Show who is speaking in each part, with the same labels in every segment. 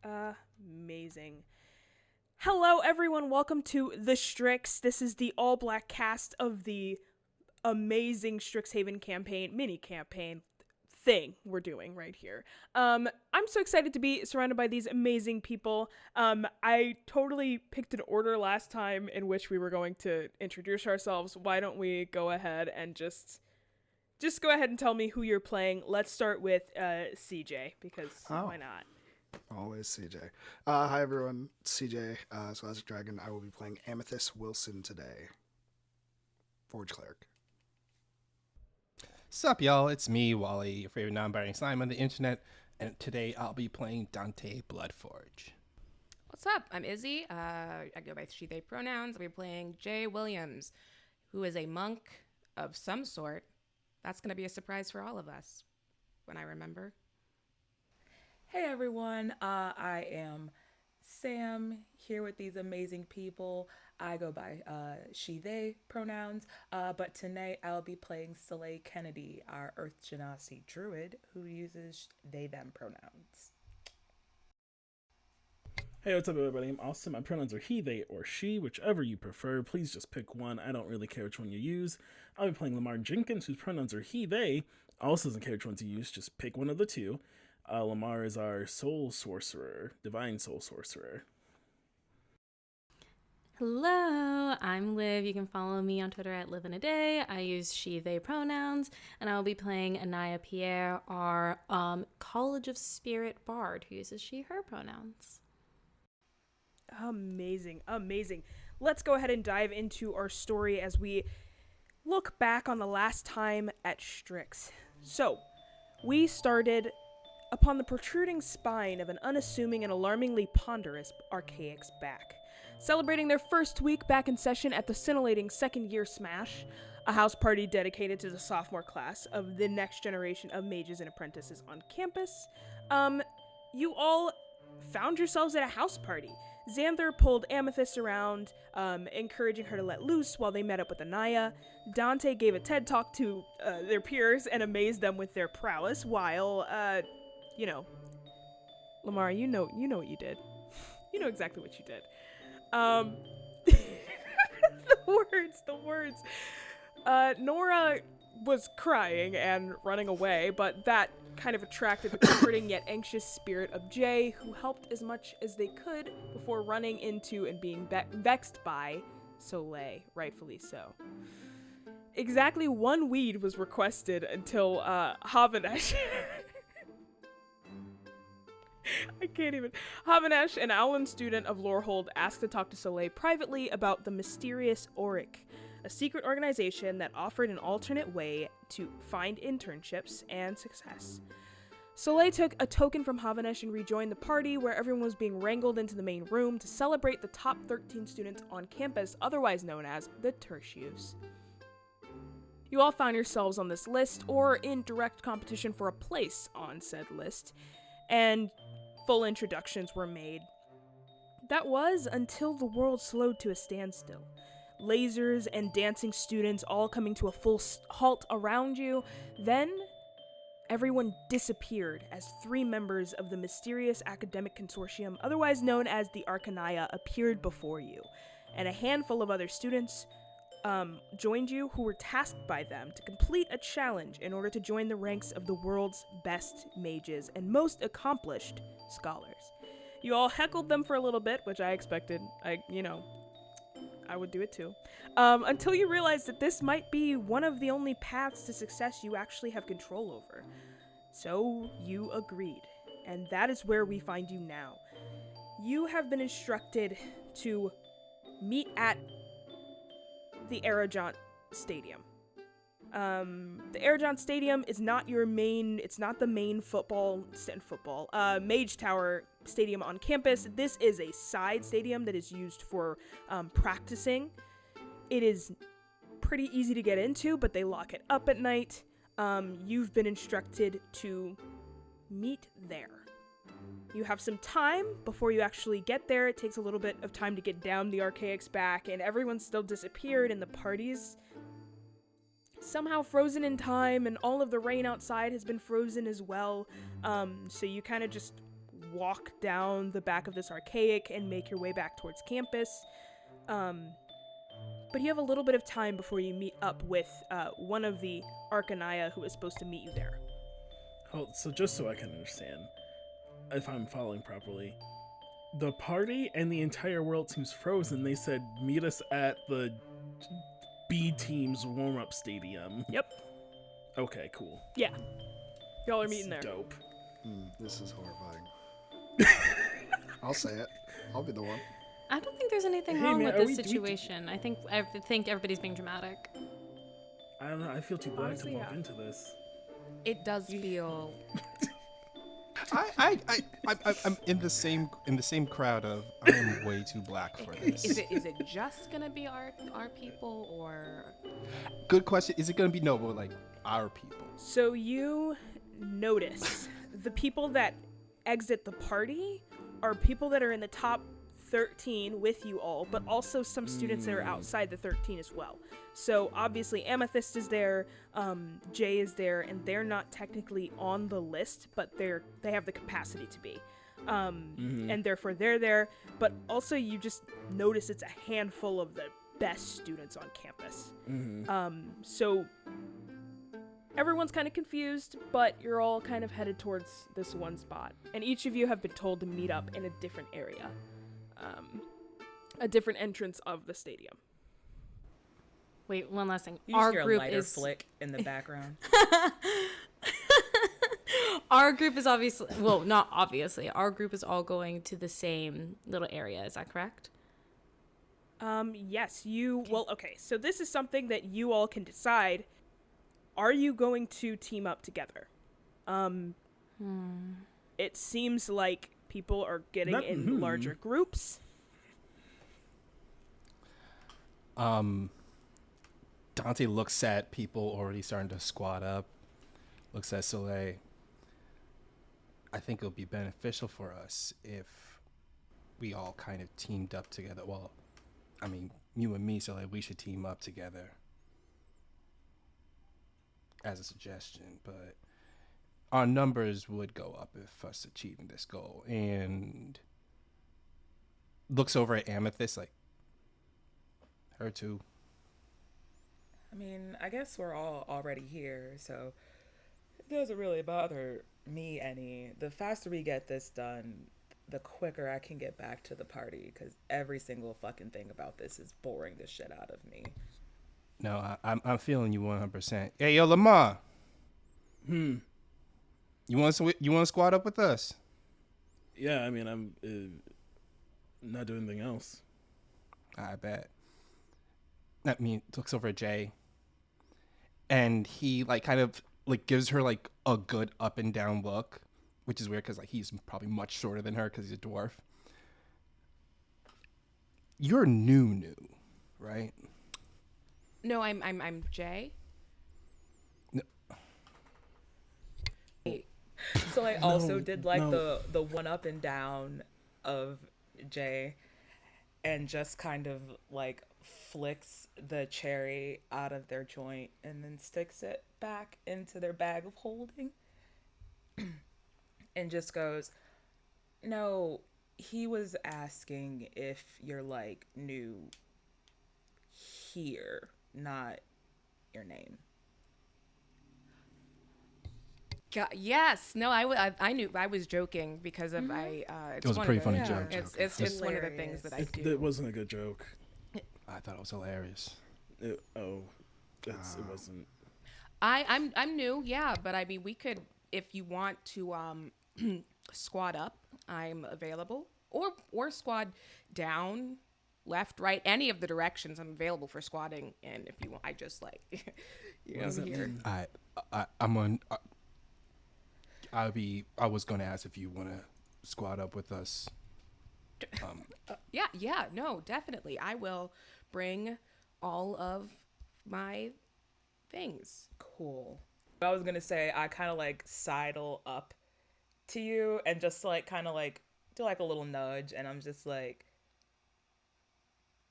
Speaker 1: Amazing. Hello, everyone. Welcome to the Strix. This is the all-black cast of the amazing Strixhaven mini campaign thing we're doing right here. I'm so excited to be surrounded by these amazing people. I totally picked an order last time in which we were going to introduce ourselves. Why don't we go ahead and just go ahead and tell me who you're playing. Let's start with CJ, because why not?
Speaker 2: Always CJ. Hi everyone, CJ, Scholastic Dragon. I will be playing Amethyst Wilson today. Forge Cleric.
Speaker 3: Sup y'all, it's me, Wally, your favorite non-binary slime on the internet, and today I'll be playing Dante Bloodforge.
Speaker 4: What's up? I'm Izzy. I go by she, they pronouns. I'll be playing Jay Williams, who is a monk of some sort. That's going to be a surprise for all of us when I remember.
Speaker 5: Hey everyone, I am Sam, here with these amazing people. I go by she, they pronouns, but tonight I'll be playing Soleil Kennedy, our Earth Genasi druid, who uses they, them pronouns.
Speaker 6: Hey, what's up everybody? I'm Austin. My pronouns are he, they, or she, whichever you prefer. Please just pick one. I don't really care which one you use. I'll be playing Lamar Jenkins, whose pronouns are he, they. Also doesn't care which one to use, just pick one of the two. Lamar is our soul sorcerer, divine soul sorcerer.
Speaker 7: Hello, I'm Liv. You can follow me on Twitter at liveinaday. I use she, they pronouns, and I will be playing Anaya Pierre, our College of Spirit bard, who uses she, her pronouns.
Speaker 1: Amazing. Let's go ahead and dive into our story as we look back on the last time at Strix. So, we started upon the protruding spine of an unassuming and alarmingly ponderous archaic's back. Celebrating their first week back in session at the scintillating second-year Smash, a house party dedicated to the sophomore class of the next generation of mages and apprentices on campus, you all found yourselves at a house party. Xanther pulled Amethyst around, encouraging her to let loose while they met up with Anaya. Dante gave a TED talk to their peers and amazed them with their prowess, while, Lamar, you know what you did. You know exactly what you did. The words. Nora was crying and running away, but that kind of attracted the comforting yet anxious spirit of Jay, who helped as much as they could before running into and being vexed by Soleil, rightfully so. Exactly one weed was requested until Havanesh Havanesh, an Owlin student of Lorehold, asked to talk to Soleil privately about the mysterious Auric, a secret organization that offered an alternate way to find internships and success. Soleil took a token from Havanesh and rejoined the party, where everyone was being wrangled into the main room to celebrate the top 13 students on campus, otherwise known as the Tertius. You all found yourselves on this list, or in direct competition for a place on said list, and full introductions were made. That was until the world slowed to a standstill. Lasers and dancing students all coming to a full halt around you. Then, everyone disappeared as 3 members of the mysterious academic consortium, otherwise known as the Arcanaya, appeared before you, and a handful of other students joined you who were tasked by them to complete a challenge in order to join the ranks of the world's best mages and most accomplished scholars. You all heckled them for a little bit, which I expected. I would do it too. Until you realized that this might be one of the only paths to success you actually have control over. So you agreed, and that is where we find you now. You have been instructed to meet at the Archanaian Stadium. The Archanaian Stadium is not it's not the main Mage Tower stadium on campus. This is a side stadium that is used for practicing. It is pretty easy to get into, but they lock it up at night. You've been instructed to meet there. You have some time before you actually get there. It takes a little bit of time to get down the Archaic's back, and everyone's still disappeared, and the party's somehow frozen in time, and all of the rain outside has been frozen as well. So you kind of just walk down the back of this archaic and make your way back towards campus. But you have a little bit of time before you meet up with one of the Arcanaya who is supposed to meet you there.
Speaker 6: So just so I can understand, if I'm following properly, the party and the entire world seems frozen. They said, meet us at the B team's warm-up stadium.
Speaker 1: Yep.
Speaker 6: Okay, cool.
Speaker 1: Yeah. Y'all are meeting there.
Speaker 6: Dope.
Speaker 2: This is horrifying. I'll say it. I'll be the one.
Speaker 7: I don't think there's anything
Speaker 6: Hey,
Speaker 7: wrong
Speaker 6: man,
Speaker 7: with
Speaker 6: are
Speaker 7: this
Speaker 6: we-
Speaker 7: situation. I think everybody's being dramatic.
Speaker 6: I don't know. I feel too black
Speaker 1: Honestly,
Speaker 6: to walk
Speaker 1: yeah.
Speaker 6: into this.
Speaker 4: It does feel.
Speaker 3: I'm in the same crowd of I am way too black for this.
Speaker 4: Is it just gonna be our people, or
Speaker 3: Good question. Is it gonna be like our people?
Speaker 1: So you notice the people that exit the party are people that are in the top 13 with you all, but also some students that are outside the 13 as well. So obviously Amethyst is there, Jay is there, and they're not technically on the list, but they have the capacity to be. And therefore they're there, but also you just notice it's a handful of the best students on campus. So everyone's kind of confused, but you're all kind of headed towards this one spot. And each of you have been told to meet up in a different area. A different entrance of the stadium.
Speaker 7: Wait, one last thing.
Speaker 5: You
Speaker 7: Our
Speaker 5: just hear a
Speaker 7: group
Speaker 5: lighter
Speaker 7: is
Speaker 5: flick in the background.
Speaker 7: our group is obviously, well, not obviously. Our group is all going to the same little area. Is that correct?
Speaker 1: Yes, okay, so this is something that you all can decide. Are you going to team up together? It seems like people are getting in larger groups.
Speaker 3: Dante looks at people already starting to squat up, looks at Soleil. I think it'll be beneficial for us if we all kind of teamed up together. Well, I mean, you and me, Soleil, we should team up together as a suggestion, but our numbers would go up if us achieving this goal. And looks over at Amethyst like, her too.
Speaker 5: I mean, I guess we're all already here, so it doesn't really bother me any. The faster we get this done, the quicker I can get back to the party, because every single fucking thing about this is boring the shit out of me.
Speaker 3: No, I'm feeling you 100%. Hey, yo, Lamar. You want to squad up with us?
Speaker 6: Yeah, I mean, I'm not doing anything else.
Speaker 3: I bet. I mean, looks over at Jay, and he kind of gives her a good up and down look, which is weird because he's probably much shorter than her because he's a dwarf. You're new, right?
Speaker 4: no? I'm Jay.
Speaker 5: So I also did
Speaker 6: no.
Speaker 5: the one up and down of Jay, and just kind of flicks the cherry out of their joint and then sticks it back into their bag of holding and just goes, no, he was asking if you're new here, not your name.
Speaker 4: Yes. No, I knew I was joking because of
Speaker 3: It was a pretty funny joke.
Speaker 4: It's just one of the things that I do.
Speaker 6: It wasn't a good joke.
Speaker 3: I thought it was hilarious.
Speaker 6: It wasn't.
Speaker 4: I'm new, yeah, but I mean we could, if you want to squad up, I'm available, or squad down, left, right, any of the directions. I'm available for squatting, and if you want, I just here.
Speaker 3: I'm on. I was gonna ask if you want to squad up with us.
Speaker 4: Yeah, no, definitely. I will bring all of my things.
Speaker 5: Cool. I was gonna say I kind of sidle up to you and just kind of do a little nudge, and I'm just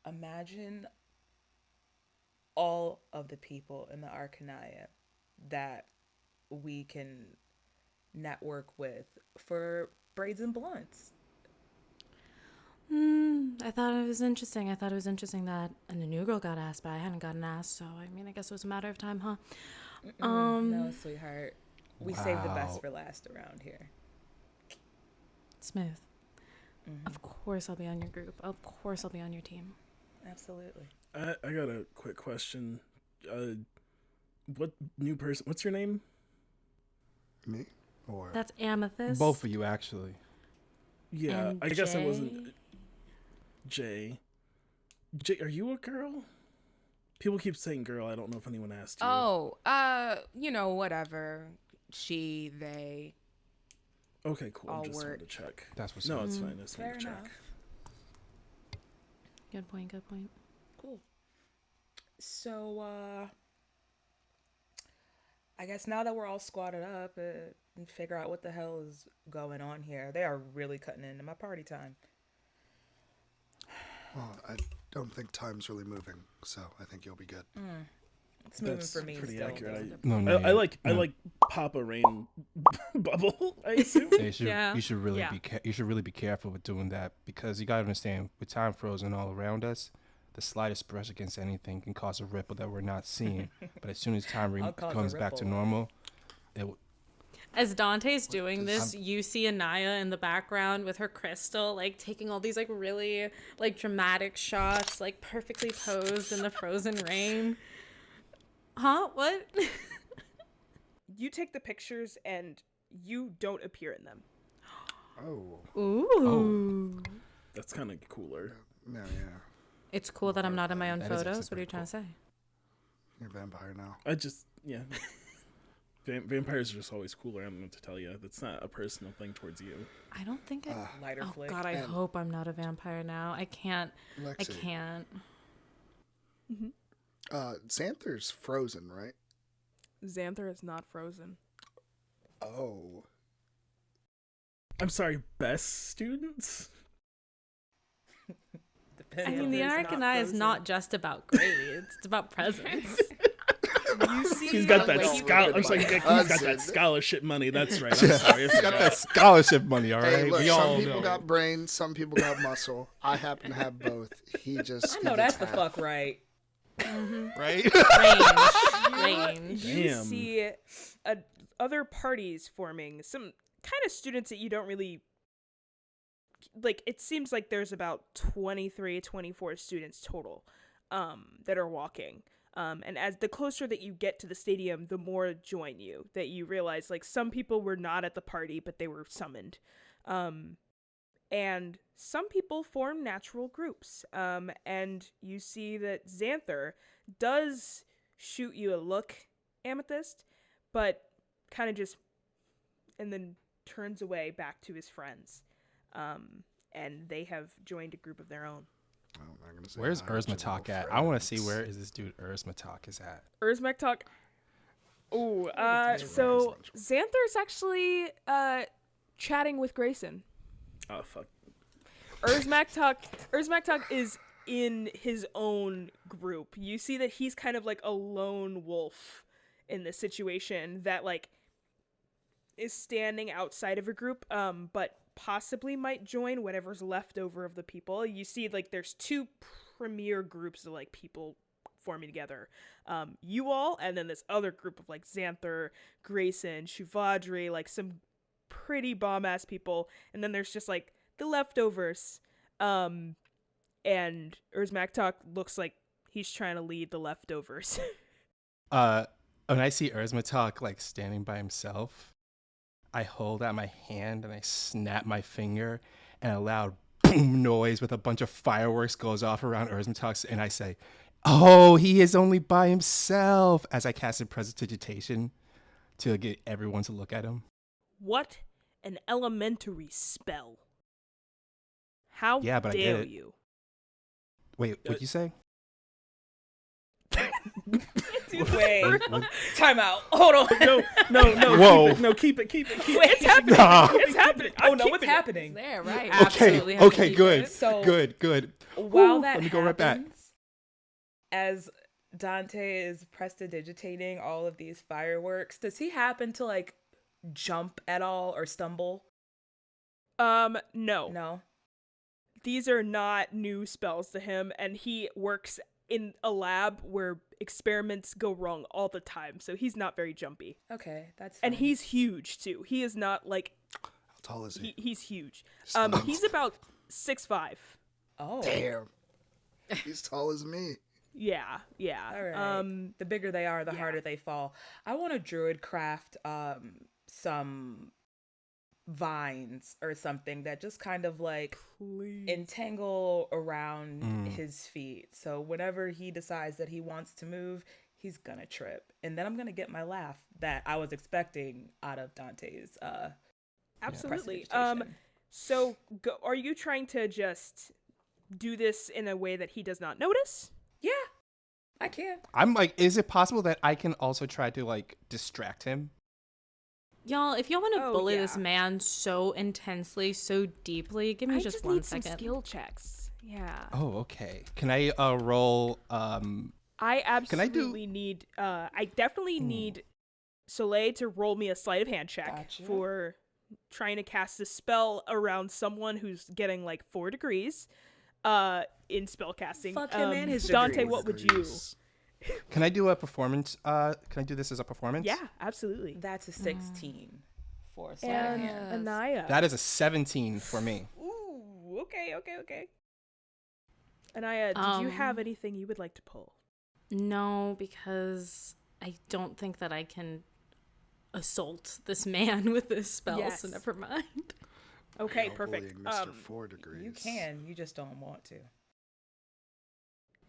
Speaker 5: imagine all of the people in the Arcanaya that we can network with for braids and blunts?
Speaker 7: I thought it was interesting. I thought it was interesting that a new girl got asked, but I hadn't gotten asked. So I mean, I guess it was a matter of time, huh?
Speaker 5: No, sweetheart. We save the
Speaker 3: Wow.
Speaker 5: best for last around here.
Speaker 7: Smooth. Of course, I'll be on your group. Of course, I'll be on your team.
Speaker 5: Absolutely.
Speaker 6: I got a quick question. What new person? What's your name?
Speaker 2: Me? Or
Speaker 7: That's Amethyst.
Speaker 3: Both of you, actually.
Speaker 6: Yeah,
Speaker 7: And
Speaker 6: I guess I
Speaker 7: Jay?
Speaker 6: wasn't. Jay, are you a girl? People keep saying girl. I don't know if anyone asked you.
Speaker 4: Oh, whatever. She, they.
Speaker 6: Okay, cool.
Speaker 4: all
Speaker 6: Just wanted
Speaker 4: work.
Speaker 6: to check.
Speaker 3: That's what's
Speaker 6: No,
Speaker 3: up.
Speaker 6: it's fine. I just wanted
Speaker 5: Fair
Speaker 6: to check.
Speaker 5: enough.
Speaker 7: Good point. Good point.
Speaker 5: Cool. So, I guess now that we're all squatted up and figure out what the hell is going on here, they are really cutting into my party time.
Speaker 2: well, I don't think time's really moving, so I think you'll be good.
Speaker 5: It's moving
Speaker 6: That's
Speaker 5: for me
Speaker 6: pretty
Speaker 5: still.
Speaker 6: accurate.
Speaker 3: No,
Speaker 6: I
Speaker 3: yeah.
Speaker 6: like
Speaker 3: No.
Speaker 6: Papa Rain bubble. I assume.
Speaker 3: Yeah, you should,
Speaker 1: Yeah.
Speaker 3: you should really
Speaker 1: Yeah.
Speaker 3: you should really be careful with doing that, because you gotta understand, with time frozen all around us, the slightest brush against anything can cause a ripple that we're not seeing. But as soon as time
Speaker 5: I'll cause a
Speaker 3: comes back to
Speaker 5: ripple.
Speaker 3: normal, it w-
Speaker 7: As Dante's doing this, you see Anaya in the background with her crystal, like taking all these like really like dramatic shots, like perfectly posed in the frozen rain. Huh? What?
Speaker 1: You take the pictures and you don't appear in them.
Speaker 2: Oh,
Speaker 7: Ooh.
Speaker 6: That's kind of cooler.
Speaker 2: yeah.
Speaker 7: It's cool that I'm not in my own
Speaker 3: That is actually
Speaker 7: photos. What are you
Speaker 3: pretty
Speaker 7: trying to say?
Speaker 2: You're a vampire now.
Speaker 6: I just vampires are just always cooler. I don't know what to tell you. That's not a personal thing towards you.
Speaker 7: I don't think it.
Speaker 5: Lighter
Speaker 7: Oh
Speaker 5: flick.
Speaker 7: God, I
Speaker 2: And-
Speaker 7: hope I'm not a vampire now. I can't. I
Speaker 2: Lexi,
Speaker 7: can't.
Speaker 2: Xanther's frozen, right?
Speaker 1: Xanther is not frozen.
Speaker 2: Oh.
Speaker 6: I'm sorry, best students.
Speaker 5: Depends
Speaker 7: I mean,
Speaker 5: if
Speaker 7: the
Speaker 5: there's
Speaker 7: Arcanaya is
Speaker 5: frozen.
Speaker 7: not just about grades; it's about presence.
Speaker 1: You see,
Speaker 6: He's got that
Speaker 1: like,
Speaker 6: scholarship. I'm sorry, he's got that
Speaker 2: Hudson.
Speaker 6: scholarship money. That's right. I'm sorry. I
Speaker 3: got
Speaker 6: forgot.
Speaker 3: that scholarship money, all right?
Speaker 2: Hey, look,
Speaker 3: we all
Speaker 2: some people
Speaker 3: know.
Speaker 2: got brains, some people got muscle. I happen to have both. He just.
Speaker 5: I
Speaker 2: he
Speaker 5: know
Speaker 2: gets
Speaker 5: that's the
Speaker 2: half.
Speaker 5: fuck right.
Speaker 3: right?
Speaker 7: Range.
Speaker 1: you
Speaker 6: Damn.
Speaker 1: see other parties forming, some kind of students that you don't really like. It seems like there's about 23 24 students total that are walking, and as the closer that you get to the stadium, the more join you, that you realize like some people were not at the party but they were summoned, and some people form natural groups, and you see that Xanther does shoot you a look, Amethyst, but kind of just, and then turns away back to his friends, and they have joined a group of their own.
Speaker 2: Oh, I'm not gonna say
Speaker 3: Where's
Speaker 2: hi, but you're
Speaker 3: Erzmatok
Speaker 2: little
Speaker 3: at? I want to see
Speaker 2: friends.
Speaker 3: where is this dude Erzmatok is at.
Speaker 1: Urzmektok. Ooh,
Speaker 2: That's
Speaker 1: so
Speaker 2: right.
Speaker 1: Xanther's actually chatting with Grayson.
Speaker 6: Oh fuck.
Speaker 1: Urzmektok is in his own group. You see that he's kind of like a lone wolf in this situation that like is standing outside of a group, but possibly might join whatever's left over of the people. You see like there's two premier groups of like people forming together. You all, and then this other group of like Xanther, Grayson, Shuvadri, like some pretty bomb-ass people, and then there's just like the leftovers. And Urzmektok looks like he's trying to lead the leftovers.
Speaker 3: When I see Erzmatok like standing by himself, I hold out my hand and I snap my finger, and a loud boom noise with a bunch of fireworks goes off around Erzmatok's, and I say, "Oh, he is only by himself," as I cast a prestidigitation to get everyone to look at him.
Speaker 1: What an elementary spell. How
Speaker 3: Yeah, but I get
Speaker 1: dare
Speaker 3: it.
Speaker 1: you?
Speaker 3: Wait, what'd you say?
Speaker 5: Wait,
Speaker 3: What-
Speaker 5: time out. Hold on.
Speaker 6: No.
Speaker 3: Whoa.
Speaker 6: Keep it.
Speaker 5: Wait,
Speaker 1: It's happening.
Speaker 3: Nah.
Speaker 1: It's happening.
Speaker 5: Oh
Speaker 1: I'm
Speaker 5: no, it's
Speaker 1: keeping it.
Speaker 5: happening.
Speaker 4: There, right.
Speaker 7: Absolutely have to
Speaker 3: Okay,
Speaker 7: keep
Speaker 3: good,
Speaker 7: it.
Speaker 5: So-
Speaker 3: good.
Speaker 5: While
Speaker 3: Whew,
Speaker 5: that
Speaker 3: let me go right back.
Speaker 5: happens, as Dante is prestidigitating all of these fireworks, does he happen to like jump at all or stumble?
Speaker 1: No.
Speaker 5: No.
Speaker 1: These are not new spells to him, and he works in a lab where experiments go wrong all the time, so he's not very jumpy.
Speaker 5: Okay, that's fine.
Speaker 1: And he's huge too. He is not like
Speaker 2: How tall is he?
Speaker 1: he's huge.
Speaker 2: Slim.
Speaker 1: He's about 6'5".
Speaker 5: Oh.
Speaker 2: Damn. He's tall as me.
Speaker 1: Yeah.
Speaker 5: All right. The bigger they are, the harder they fall. I want to druid craft some vines or something that just kind of like entangle around his feet. So whenever he decides that he wants to move, he's gonna trip. And then I'm gonna get my laugh that I was expecting out of Dante's
Speaker 1: Absolutely.
Speaker 5: prestidigitation.
Speaker 1: So are you trying to just do this in a way that he does not notice?
Speaker 5: Yeah, I can.
Speaker 3: I'm like, is it possible that I can also try to like distract him?
Speaker 7: Y'all, if y'all want to
Speaker 1: Oh,
Speaker 7: bully
Speaker 1: yeah.
Speaker 7: this man so intensely, so deeply, give me
Speaker 1: I
Speaker 7: just
Speaker 1: need
Speaker 7: 1
Speaker 1: some
Speaker 7: second.
Speaker 1: skill checks. Yeah.
Speaker 3: Oh, okay. Can I roll?
Speaker 1: I absolutely need I definitely need Soleil to roll me a sleight of hand check
Speaker 5: Gotcha.
Speaker 1: for trying to cast a spell around someone who's getting like 4 degrees in spell casting.
Speaker 5: Fuck him and his
Speaker 1: Dante,
Speaker 5: degrees.
Speaker 1: what would you?
Speaker 2: Degrees.
Speaker 3: Can I do a performance? Can I do this as a performance?
Speaker 1: Yeah, absolutely.
Speaker 5: That's a 16 for sleight of
Speaker 1: And
Speaker 5: hand.
Speaker 1: Anaya.
Speaker 3: That is a 17 for me.
Speaker 1: Ooh, okay. Anaya, did you have anything you would like to pull?
Speaker 7: No, because I don't think that I can assault this man with this spell,
Speaker 1: Yes.
Speaker 7: so never mind.
Speaker 1: Okay,
Speaker 2: No
Speaker 1: perfect.
Speaker 2: bullying Mr. 4 degrees.
Speaker 5: You can, you just don't want to.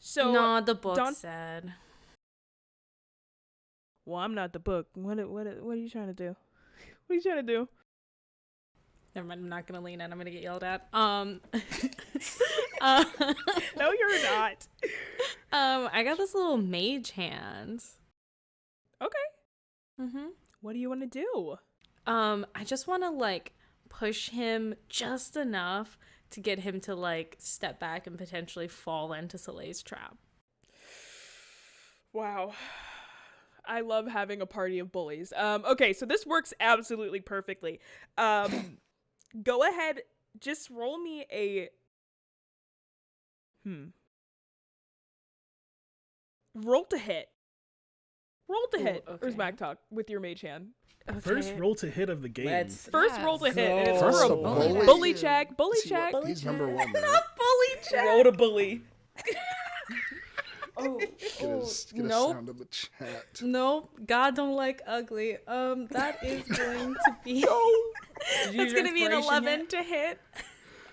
Speaker 1: So
Speaker 7: No, the book
Speaker 1: Don-
Speaker 7: said.
Speaker 1: well, I'm not the book. What are you trying to do? What are you trying to do?
Speaker 7: Never mind, I'm not gonna lean in. I'm gonna get yelled at.
Speaker 1: No, you're not.
Speaker 7: I got this little mage hand.
Speaker 1: Okay.
Speaker 7: Mm-hmm.
Speaker 1: What do you want to do?
Speaker 7: I just want to like push him just enough to get him to like step back and potentially fall into Soleil's trap.
Speaker 1: Wow. I love having a party of bullies. Okay, so this works absolutely perfectly. Go ahead, just roll me a roll to hit. Roll to hit.
Speaker 7: okay.
Speaker 1: Where's back talk with your mage hand?
Speaker 6: First roll to hit of the game.
Speaker 5: Let's
Speaker 1: First roll to hit, and it's
Speaker 2: First
Speaker 1: for a
Speaker 2: to bully.
Speaker 1: bully check. Bully
Speaker 2: See what-
Speaker 1: check.
Speaker 2: He's number 1, right?
Speaker 5: bully check. Roll to bully.
Speaker 2: Get a
Speaker 7: nope.
Speaker 2: sound in the chat.
Speaker 7: Nope, God don't like ugly. That is going to be. It's going to be an 11 to hit.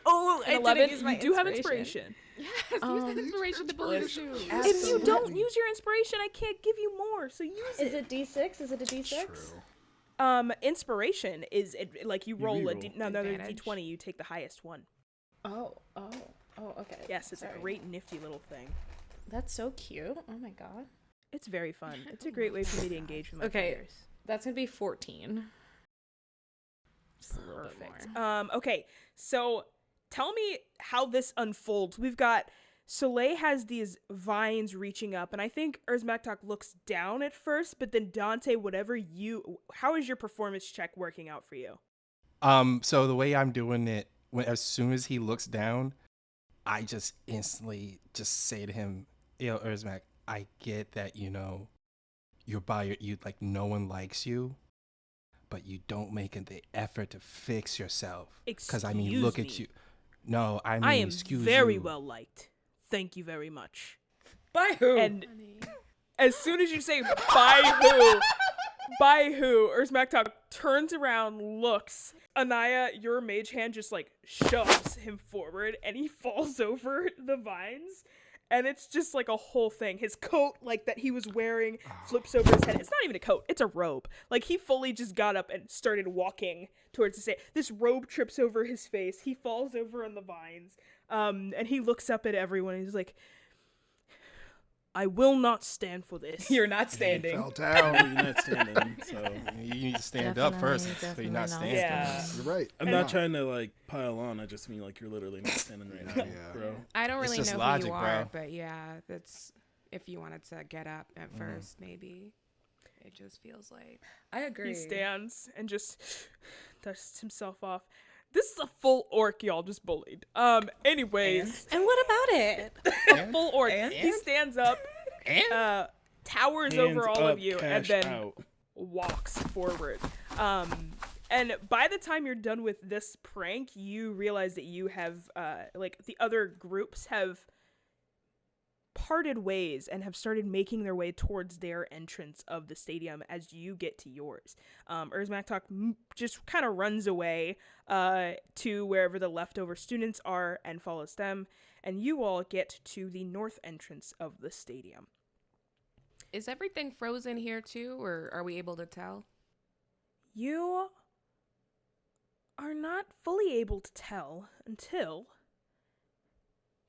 Speaker 7: Oh,
Speaker 1: An
Speaker 7: I
Speaker 1: 11.
Speaker 7: didn't use my
Speaker 1: You do have inspiration.
Speaker 4: Yes, use that inspiration to bully the shoes.
Speaker 1: If you don't use your inspiration, I can't give you more. So use
Speaker 7: Is it D6? Is it a D6?
Speaker 2: True.
Speaker 1: Inspiration is like you roll
Speaker 6: reroll.
Speaker 1: another
Speaker 4: Advantage.
Speaker 1: d20. You take the highest one.
Speaker 7: Oh, okay.
Speaker 1: Yes, it's
Speaker 7: Sorry.
Speaker 1: a great nifty little thing.
Speaker 7: That's so cute. Oh my god.
Speaker 1: It's very fun. It's a great way for me to engage with my
Speaker 7: Okay.
Speaker 1: players.
Speaker 7: That's going to be 14. Just a little bit
Speaker 1: Perfect.
Speaker 7: more.
Speaker 1: Okay, so tell me how this unfolds. We've got Soleil has these vines reaching up, and I think Erzmaktok looks down at first, but then Dante, how is your performance check working out for you?
Speaker 3: So the way I'm doing it, as soon as he looks down, I just instantly just say to him, "Yo, Erzmak, I get that you're like no one likes you, but you don't make the effort to fix yourself. Because I mean, look at you. No, I mean,
Speaker 1: I am
Speaker 3: excuse
Speaker 1: very
Speaker 3: you.
Speaker 1: well liked. Thank you very much."
Speaker 5: By who?
Speaker 1: And as soon as you say by who, Erzmaktok turns around, looks. Anaya, your mage hand just like shoves him forward, and he falls over the vines. And it's just like a whole thing. His coat, like that he was wearing, flips over his head. It's not even a coat; it's a robe. Like he fully just got up and started walking towards the stage. This robe trips over his face. He falls over on the vines. And he looks up at everyone. And he's like, "I will not stand for this."
Speaker 5: You're not standing.
Speaker 2: Fell
Speaker 6: Oh,
Speaker 2: down.
Speaker 6: you're not standing. So
Speaker 3: You need to stand up first, so
Speaker 7: Definitely
Speaker 3: you're not
Speaker 7: not.
Speaker 3: standing.
Speaker 5: Yeah.
Speaker 2: You're right.
Speaker 6: I'm not trying to like pile on. I just mean like you're literally not standing right now,
Speaker 2: Yeah.
Speaker 6: bro.
Speaker 4: I don't
Speaker 3: It's
Speaker 4: really
Speaker 3: just
Speaker 4: know
Speaker 3: logic,
Speaker 4: who you are,
Speaker 3: bro.
Speaker 4: but yeah, that's if you wanted to get up at first, maybe. It just feels like
Speaker 5: I agree.
Speaker 1: He stands and just dusts himself off. This is a full orc y'all just bullied. Anyways,
Speaker 7: And what about it?
Speaker 1: a full orc.
Speaker 5: And?
Speaker 1: He stands up, towers over all
Speaker 6: up,
Speaker 1: of you, and
Speaker 6: cash
Speaker 1: then
Speaker 6: out.
Speaker 1: walks forward. And by the time you're done with this prank, you realize that you have, the other groups have parted ways and have started making their way towards their entrance of the stadium as you get to yours. Urzmaktok just kind of runs away to wherever the leftover students are and follows them, and you all get to the north entrance of the stadium.
Speaker 4: is everything frozen here too, or are we able to tell?
Speaker 1: You are not fully able to tell until...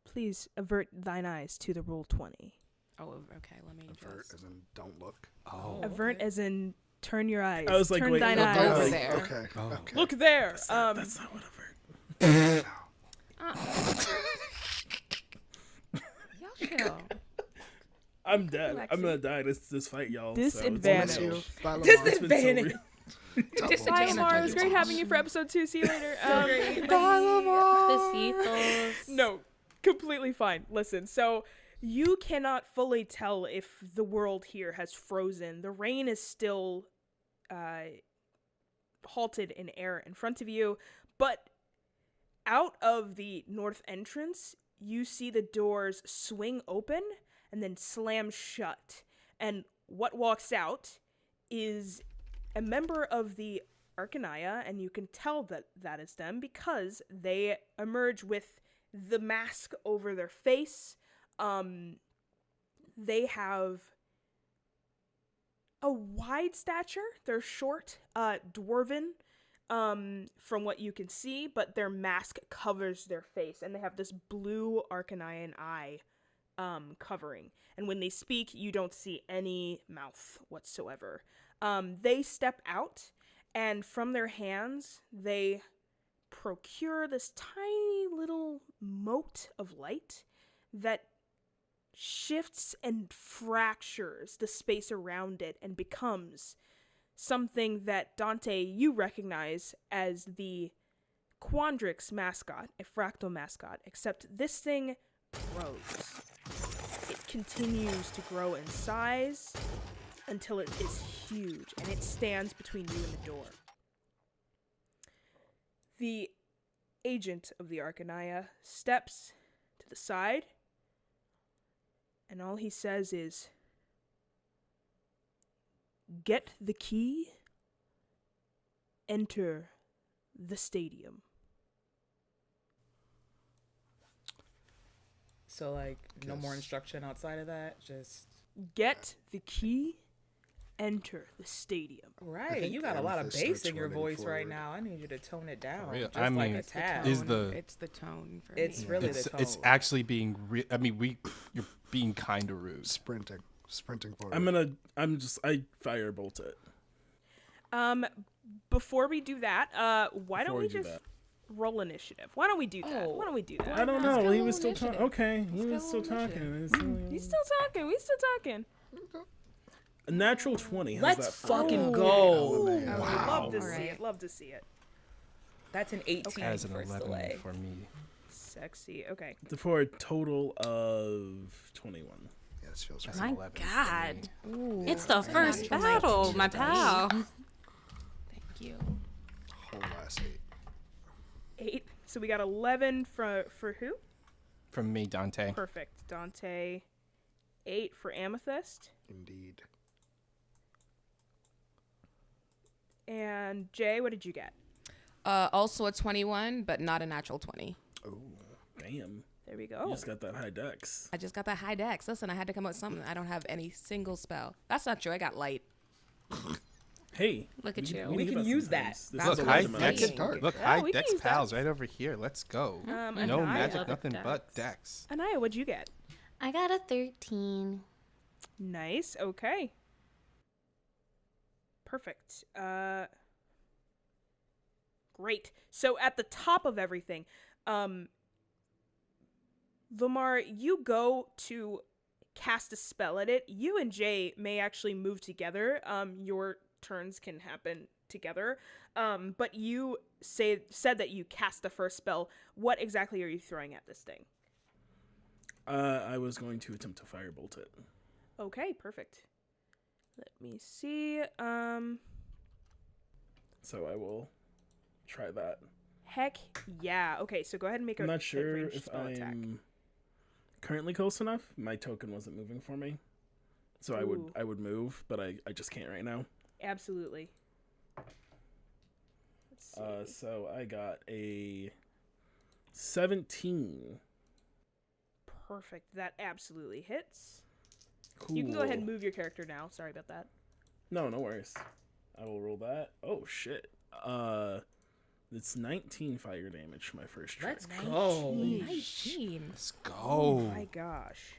Speaker 1: Please avert thine eyes to the roll 20.
Speaker 4: Oh, okay. Let me
Speaker 2: Avert
Speaker 4: just.
Speaker 2: as in don't look.
Speaker 3: Oh.
Speaker 1: Avert as in turn your eyes.
Speaker 6: I was like,
Speaker 1: turn
Speaker 6: wait,
Speaker 1: thine
Speaker 6: look
Speaker 1: eyes.
Speaker 4: over
Speaker 2: Oh,
Speaker 4: there.
Speaker 2: Okay.
Speaker 3: Oh.
Speaker 2: Okay.
Speaker 1: Look there.
Speaker 6: That's not what avert.
Speaker 4: Y'all chill.
Speaker 6: I'm dead.
Speaker 4: Lexi.
Speaker 6: I'm gonna die this fight, y'all.
Speaker 1: Disadvantage.
Speaker 6: So
Speaker 2: Bless you. Bye, Lamar.
Speaker 5: Disadvantage.
Speaker 1: Bye, Lamar. It was great having you for episode 2. See you later.
Speaker 7: The Seathles.
Speaker 1: No, completely fine. Listen, so you cannot fully tell if the world here has frozen. The rain is still halted in air in front of you, but out of the north entrance, you see the doors swing open and then slam shut. And what walks out is a member of the Arcanaya, and you can tell that that is them because they emerge with the mask over their face. They have a wide stature. They're short, dwarven, from what you can see, but their mask covers their face, and they have this blue Arcanaian eye covering. And when they speak, you don't see any mouth whatsoever. They step out, and from their hands, they procure this tiny little mote of light that shifts and fractures the space around it and becomes something that, Dante, you recognize as the Quandrix mascot, a fractal mascot, except this thing grows. It continues to grow in size until it is huge, and it stands between you and the door. The agent of the Arcanaya steps to the side, and all he says is, "Get the key, enter the stadium."
Speaker 5: So, like, no more
Speaker 2: Yes.
Speaker 5: instruction outside of that? Just.
Speaker 1: Get the key, enter the stadium.
Speaker 5: Right.
Speaker 2: think
Speaker 5: You got a lot of
Speaker 2: Amethyst
Speaker 5: bass
Speaker 2: starts
Speaker 5: in your
Speaker 2: running
Speaker 5: voice right
Speaker 2: forward.
Speaker 5: now. I need you to tone it down.
Speaker 3: real.
Speaker 5: Just
Speaker 3: I
Speaker 5: like
Speaker 3: mean,
Speaker 5: a
Speaker 4: It's the
Speaker 5: tad.
Speaker 3: Is
Speaker 4: tone.
Speaker 3: the-
Speaker 4: It's the tone for
Speaker 5: It's
Speaker 4: me.
Speaker 5: really
Speaker 3: It's
Speaker 5: the tone.
Speaker 3: it's actually being. I mean, you're being kind of rude.
Speaker 2: Sprinting forward.
Speaker 6: I firebolt it.
Speaker 1: Before we do that, why don't
Speaker 6: Before
Speaker 1: we
Speaker 6: we do
Speaker 1: just
Speaker 6: that.
Speaker 1: roll initiative? Why don't we do that?
Speaker 5: Oh.
Speaker 1: Why don't we do that?
Speaker 6: I don't
Speaker 4: Let's
Speaker 6: know.
Speaker 4: go
Speaker 6: He was still
Speaker 4: initiative.
Speaker 6: talking. Okay, he
Speaker 4: Let's
Speaker 6: was
Speaker 4: go
Speaker 6: still talking.
Speaker 1: He's still talking. We still talking.
Speaker 6: A natural 20. How's
Speaker 5: Let's
Speaker 6: that for
Speaker 5: fucking
Speaker 6: you?
Speaker 5: go.
Speaker 2: LMAO.
Speaker 1: Love to
Speaker 4: All
Speaker 1: see
Speaker 4: right.
Speaker 1: it. Love to see it.
Speaker 5: That's an 18
Speaker 3: As an
Speaker 5: for
Speaker 3: 11
Speaker 5: Soleil.
Speaker 3: for me.
Speaker 1: Sexy. Okay.
Speaker 6: For a total of 21.
Speaker 2: Yeah, this feels
Speaker 3: That's
Speaker 2: right.
Speaker 3: an
Speaker 7: My
Speaker 3: 11 for
Speaker 7: God.
Speaker 3: me.
Speaker 4: Ooh,
Speaker 7: It's the
Speaker 4: very
Speaker 7: first
Speaker 4: nice.
Speaker 7: battle, my pal.
Speaker 4: Thank you.
Speaker 2: Whole last 8.
Speaker 1: 8. So we got 11 for who?
Speaker 3: From me, Dante.
Speaker 1: Perfect. Dante. 8 for Amethyst.
Speaker 2: Indeed.
Speaker 1: And Jay, what did you get?
Speaker 4: Also a 21, but not a natural 20.
Speaker 2: Oh.
Speaker 6: Damn.
Speaker 1: There we
Speaker 6: You
Speaker 1: go.
Speaker 6: just got that high dex.
Speaker 4: I just got that high dex. Listen, I had to come up with something. I don't have any single spell. That's not true. I got light.
Speaker 6: Hey.
Speaker 7: Look at you.
Speaker 5: We
Speaker 6: give
Speaker 5: can
Speaker 6: us
Speaker 5: use
Speaker 6: some
Speaker 5: that.
Speaker 6: things. This
Speaker 4: That's
Speaker 6: is
Speaker 3: Look,
Speaker 6: a
Speaker 3: high
Speaker 6: random
Speaker 4: Make
Speaker 3: dex.
Speaker 4: it
Speaker 6: amount.
Speaker 2: dark.
Speaker 3: Look,
Speaker 1: Yeah,
Speaker 3: high
Speaker 1: we can
Speaker 3: dex
Speaker 1: use
Speaker 3: pals
Speaker 1: dex.
Speaker 3: right over here. Let's go. No
Speaker 1: Anaya.
Speaker 3: magic,
Speaker 7: love
Speaker 3: nothing
Speaker 7: dex.
Speaker 3: but dex.
Speaker 1: Anaya, what'd you get?
Speaker 7: I got a 13.
Speaker 1: Nice. Okay. Perfect. Great. So at the top of everything, Lamar, you go to cast a spell at it. You and Jay may actually move together. Your turns can happen together. But you said that you cast the first spell. What exactly are you throwing at this thing?
Speaker 6: I was going to attempt to firebolt it.
Speaker 1: Okay, perfect. Let me see.
Speaker 6: So I will try that.
Speaker 1: Heck yeah. Okay, so go ahead and make a
Speaker 6: I'm not
Speaker 1: hit
Speaker 6: sure
Speaker 1: range
Speaker 6: if
Speaker 1: spell attack.
Speaker 6: I'm currently close enough. My token wasn't moving for me. So
Speaker 1: Ooh.
Speaker 6: I would move, but I just can't right now.
Speaker 1: Absolutely. Let's see.
Speaker 6: So I got a 17.
Speaker 1: Perfect. That absolutely hits.
Speaker 6: Cool.
Speaker 1: You can go ahead and move your character now. Sorry about that.
Speaker 6: No worries. I will roll that. Oh shit. It's 19 fire damage for my first try.
Speaker 5: Let's go.
Speaker 4: 19.
Speaker 3: Let's
Speaker 1: Oh
Speaker 3: go.
Speaker 1: my gosh.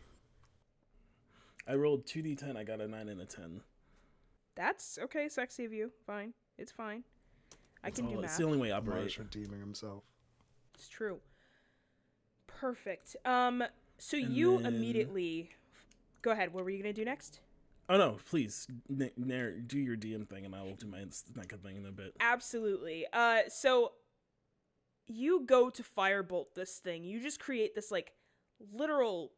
Speaker 6: I rolled 2d10. I got a 9 and a 10.
Speaker 1: That's okay, sexy of you. Fine. It's fine. I can do
Speaker 6: It's
Speaker 1: math.
Speaker 6: the only way I
Speaker 2: Marsh
Speaker 6: operate.
Speaker 2: redeeming himself.
Speaker 1: It's true. Perfect. So you
Speaker 6: then-
Speaker 1: immediately go ahead. What were you gonna do next?
Speaker 6: Oh no, please do your DM thing, and I will do my second thing in a bit.
Speaker 1: Absolutely. So you go to firebolt this thing. You just create this like literal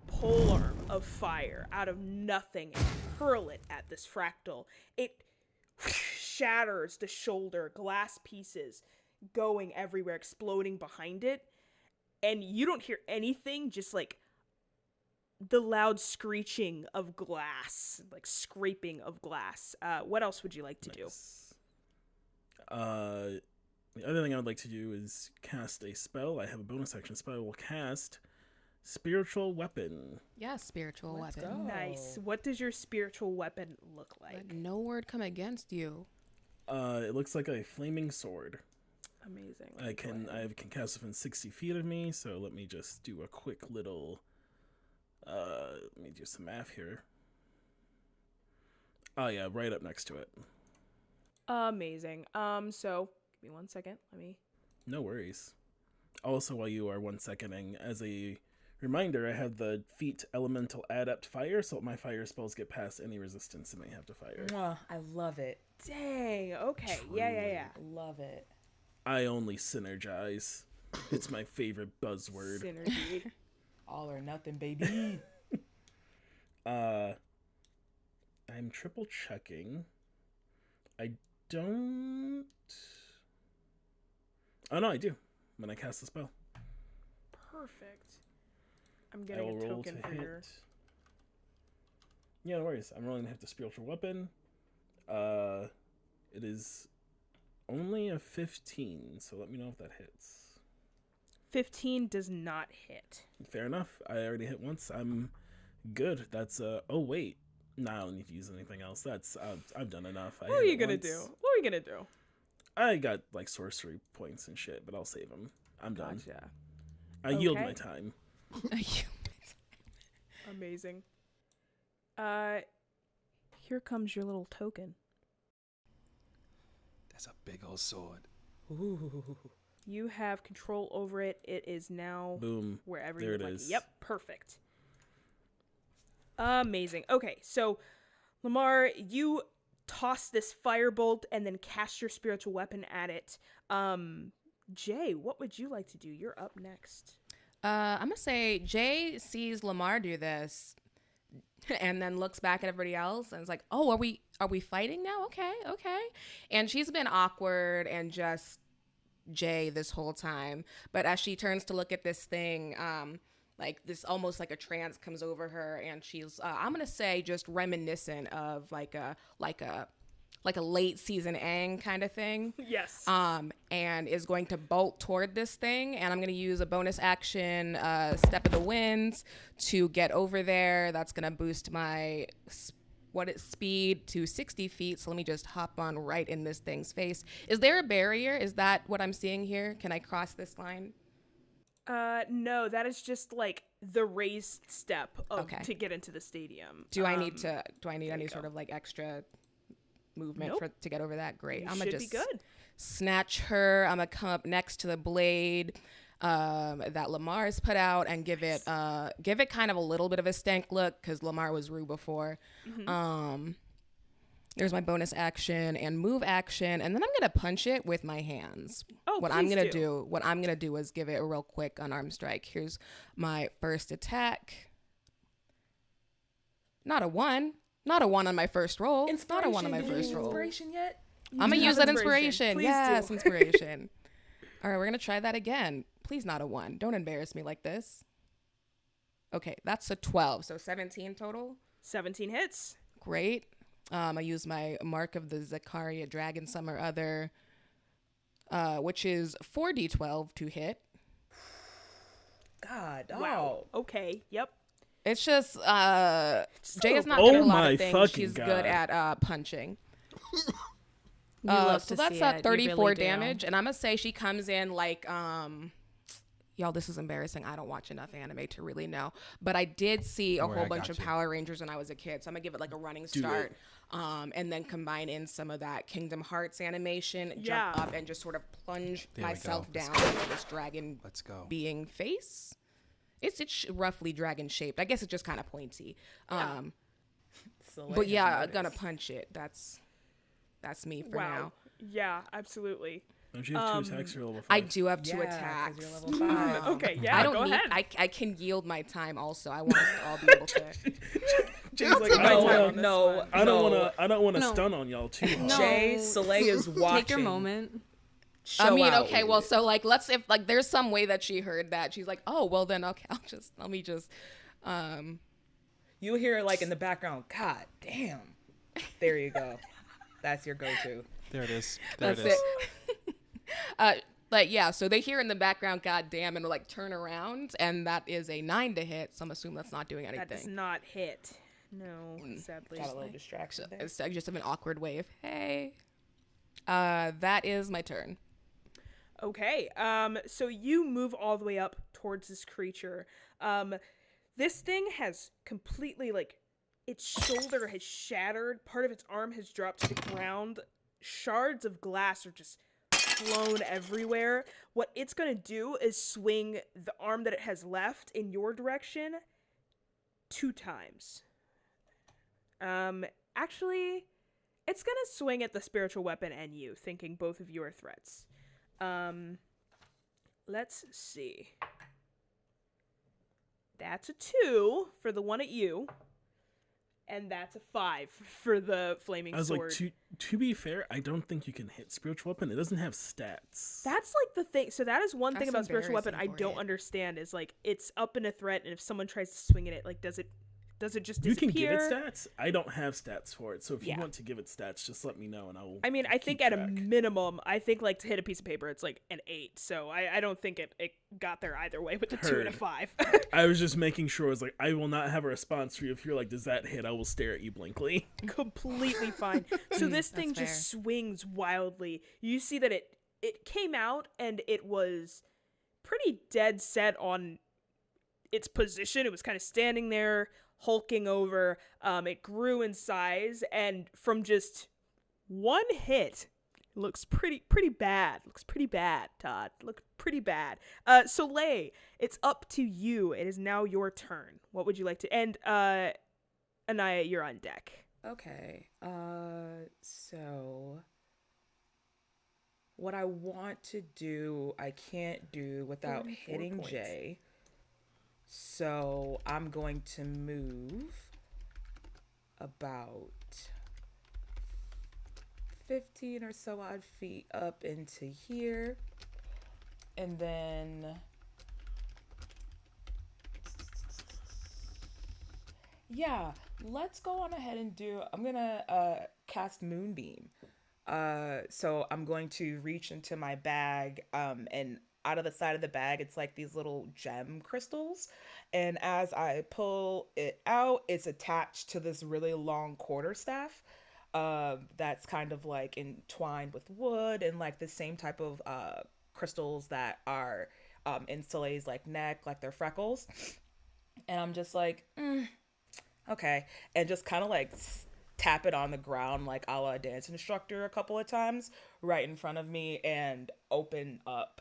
Speaker 1: polearm of fire out of nothing and hurl it at this fractal. It shatters the shoulder, glass pieces going everywhere, exploding behind it. And you don't hear anything, just like the loud screeching of glass, like scraping of glass. What else would you like to do?
Speaker 6: Nice. The other thing I would like to do is cast a spell. I have a bonus action spell. I will cast Spiritual Weapon.
Speaker 4: Yeah, spiritual
Speaker 5: Let's
Speaker 4: weapon.
Speaker 5: go.
Speaker 1: Nice. What does your spiritual weapon look like?
Speaker 4: Let no word come against you.
Speaker 6: It looks like a flaming sword.
Speaker 1: Amazing.
Speaker 6: I can cast it within 60 feet of me, so let me just do a quick little let me do some math here. Oh yeah, right up next to it.
Speaker 1: Amazing. So give me 1 second. Let me.
Speaker 6: No worries. Also, while you are 1 seconding, as a reminder, I have the feat Elemental Adept Fire, so my fire spells get past any resistance it may have to fire.
Speaker 5: Mwah, I love it.
Speaker 1: Dang. Okay. Yeah.
Speaker 5: Love it.
Speaker 6: I only synergize. It's my favorite buzzword.
Speaker 1: Synergy.
Speaker 5: All or nothing, baby.
Speaker 6: I'm triple checking. I don't. Oh no, I do. When I cast the spell,
Speaker 1: Perfect. I'm
Speaker 6: I
Speaker 1: getting
Speaker 6: will
Speaker 1: a
Speaker 6: roll
Speaker 1: token
Speaker 6: to
Speaker 1: for your.
Speaker 6: hit. Yeah, no worries. I'm rolling to hit the spiritual weapon. It is only a 15, so let me know if that hits.
Speaker 1: 15 does not hit.
Speaker 6: Fair enough. I already hit once. I'm good. That's oh wait. No, I don't need to use anything else. That's I've done enough.
Speaker 1: What are you gonna do? What are we gonna do?
Speaker 6: I got like sorcery points and shit, but I'll save them. I'm done.
Speaker 1: Gotcha.
Speaker 6: I yield
Speaker 1: Okay.
Speaker 6: my time.
Speaker 1: Amazing. Here comes your little token.
Speaker 3: That's a big old sword.
Speaker 5: Ooh.
Speaker 1: You have control over it. It is now
Speaker 6: Boom.
Speaker 1: wherever
Speaker 6: There
Speaker 1: you
Speaker 6: it
Speaker 1: like
Speaker 6: is.
Speaker 1: it. Yep, perfect. Amazing. Okay, so Lamar, you toss this firebolt and then cast your spiritual weapon at it. Jay, what would you like to do? You're up next.
Speaker 4: I'm gonna say Jay sees Lamar do this, and then looks back at everybody else and is like, "Oh, are we fighting now? Okay." And she's been awkward and just Jay this whole time, but as she turns to look at this thing, like this almost like a trance comes over her, and she's I'm gonna say just reminiscent of like a late season Aang kind of thing.
Speaker 1: Yes.
Speaker 4: And is going to bolt toward this thing, and I'm going to use a bonus action, Step of the Winds, to get over there. That's going to boost my speed to 60 feet. So let me just hop on right in this thing's face. Is there a barrier? Is that what I'm seeing here? Can I cross this line?
Speaker 1: No, that is just like the raised step
Speaker 4: Okay.
Speaker 1: to get into the stadium.
Speaker 4: Do I need any
Speaker 1: you
Speaker 4: sort
Speaker 1: go.
Speaker 4: of like extra movement
Speaker 1: Nope.
Speaker 4: to get over that? Great.
Speaker 1: You
Speaker 4: I'm
Speaker 1: should
Speaker 4: gonna
Speaker 1: be
Speaker 4: just
Speaker 1: good.
Speaker 4: snatch her. I'm gonna come up next to the blade. that Lamar's put out and give it kind of a little bit of a stank look because Lamar was Rue before. There's my bonus action and move action, and then I'm gonna punch it with my hands.
Speaker 1: Oh,
Speaker 4: what I'm gonna do is give it a real quick unarmed strike. Here's my first attack. Not a one on my first roll. Not a one on my first roll.
Speaker 5: Inspiration yet?
Speaker 4: I'm gonna use that inspiration.
Speaker 1: Please
Speaker 4: Yes,
Speaker 1: do.
Speaker 4: inspiration. All right, we're gonna try that again. Please, not a 1. Don't embarrass me like this. Okay, that's a 12. So 17 total.
Speaker 1: 17 hits.
Speaker 4: Great. I use my Mark of the Zakaria Dragon some or other, which is 4d12 to hit.
Speaker 5: God,
Speaker 1: Wow. Okay. Yep.
Speaker 4: It's just Jay is not
Speaker 6: Oh
Speaker 4: good at a lot
Speaker 6: my
Speaker 4: of things.
Speaker 6: fucking
Speaker 4: She's
Speaker 6: God.
Speaker 4: good at punching.
Speaker 7: You love
Speaker 4: So
Speaker 7: to
Speaker 4: that's
Speaker 7: see it. You
Speaker 4: 34
Speaker 7: really do.
Speaker 4: damage, and I'm gonna say she comes in like y'all, this is embarrassing. I don't watch enough anime to really know, but I did see a
Speaker 3: Don't worry,
Speaker 4: whole
Speaker 3: I
Speaker 4: bunch
Speaker 3: got
Speaker 4: of
Speaker 3: you.
Speaker 4: Power Rangers when I was a kid, so I'm gonna give it like a running start, and then combine in some of that Kingdom Hearts animation,
Speaker 1: Yeah.
Speaker 4: jump up and just sort of plunge
Speaker 3: There we
Speaker 4: myself
Speaker 3: go.
Speaker 4: down into this dragon
Speaker 3: Let's go.
Speaker 4: being face. It's roughly dragon shaped. I guess it's just kind of pointy.
Speaker 5: Soleil
Speaker 4: But
Speaker 5: has
Speaker 4: yeah, I'm
Speaker 5: noticed.
Speaker 4: gonna punch it. That's me for
Speaker 1: Wow.
Speaker 4: now.
Speaker 1: Yeah, absolutely.
Speaker 6: Don't you have 2 attacks for level 5?
Speaker 4: I do have
Speaker 5: Yeah,
Speaker 4: 2
Speaker 5: 'cause
Speaker 4: attacks.
Speaker 5: you're level 5.
Speaker 1: Okay, yeah,
Speaker 4: I don't
Speaker 1: go
Speaker 4: need.
Speaker 1: ahead.
Speaker 4: I can yield my time. Also, I want us to all be able to.
Speaker 6: Jay's like,
Speaker 1: my time on this
Speaker 5: No,
Speaker 6: I don't want to
Speaker 7: No.
Speaker 6: stun on y'all too hard.
Speaker 7: No.
Speaker 5: Jay, Soleil is watching.
Speaker 7: Take your moment.
Speaker 4: I
Speaker 5: Show
Speaker 4: mean,
Speaker 5: out
Speaker 4: okay,
Speaker 5: with
Speaker 4: well,
Speaker 5: it.
Speaker 4: so like, let's if like there's some way that she heard that she's like, oh, well then, okay, let me just.
Speaker 5: You hear like in the background, God damn. There you go. That's your go-to.
Speaker 3: There it is. There
Speaker 4: That's
Speaker 3: it is.
Speaker 4: it. Like yeah, so they hear in the background, God damn, and like turn around, and that is a 9 to hit. So I'm assuming that's not doing
Speaker 1: That does
Speaker 4: anything.
Speaker 1: not hit. No, sadly.
Speaker 5: Got a little distraction there.
Speaker 4: It's just an awkward wave. Hey, that is my turn.
Speaker 1: Okay. So you move all the way up towards this creature. This thing has completely like its shoulder has shattered. Part of its arm has dropped to the ground. Shards of glass are just flown everywhere. What it's gonna do is swing the arm that it has left in your direction 2 times. Actually, it's gonna swing at the spiritual weapon and you, thinking both of you are threats. Let's see. That's a 2 for the one at you. And that's a 5 for the flaming
Speaker 6: I was
Speaker 1: sword.
Speaker 6: like, to be fair, I don't think you can hit spiritual weapon. It doesn't have stats.
Speaker 1: That's like the thing. So that is one thing
Speaker 4: That's
Speaker 1: about spiritual weapon I
Speaker 4: embarrassing for
Speaker 1: don't
Speaker 4: it.
Speaker 1: understand is like it's up in a threat, and if someone tries to swing at it, like does it just
Speaker 6: You
Speaker 1: disappear?
Speaker 6: can give it stats. I don't have stats for it, so if
Speaker 1: Yeah.
Speaker 6: you want to give it stats, just let me know and I will.
Speaker 1: I mean, I
Speaker 6: keep
Speaker 1: think at a
Speaker 6: track.
Speaker 1: minimum, I think like to hit a piece of paper, it's like an 8. So I don't think it got there either way with the 2 and a
Speaker 6: Heard.
Speaker 1: 5.
Speaker 6: I was just making sure. I was like, I will not have a response for you if you're like, does that hit? I will stare at you blankly.
Speaker 1: Completely fine. So this thing
Speaker 4: That's
Speaker 1: just swings wildly. You see that it came out and it was pretty dead set on its position. It was kind of standing there, hulking over. It grew in size, and from just one hit, looks pretty bad. Looks pretty bad, Todd. Look pretty bad. Soleil, it's up to you. It is now your turn. What would you like to? And Anaya, you're on deck.
Speaker 5: Okay. So what I want to do, I can't do without
Speaker 1: 44
Speaker 5: hitting
Speaker 1: points.
Speaker 5: Jay. So I'm going to move about 15 or so odd feet up into here. And then yeah, let's go on ahead and I'm gonna cast Moonbeam. So I'm going to reach into my bag, and out of the side of the bag, it's like these little gem crystals. And as I pull it out, it's attached to this really long quarterstaff. That's kind of like entwined with wood and like the same type of crystals that are in Soleil's like neck, like their freckles. And I'm just like, okay, and just kind of like tap it on the ground like a la dance instructor a couple of times right in front of me, and open up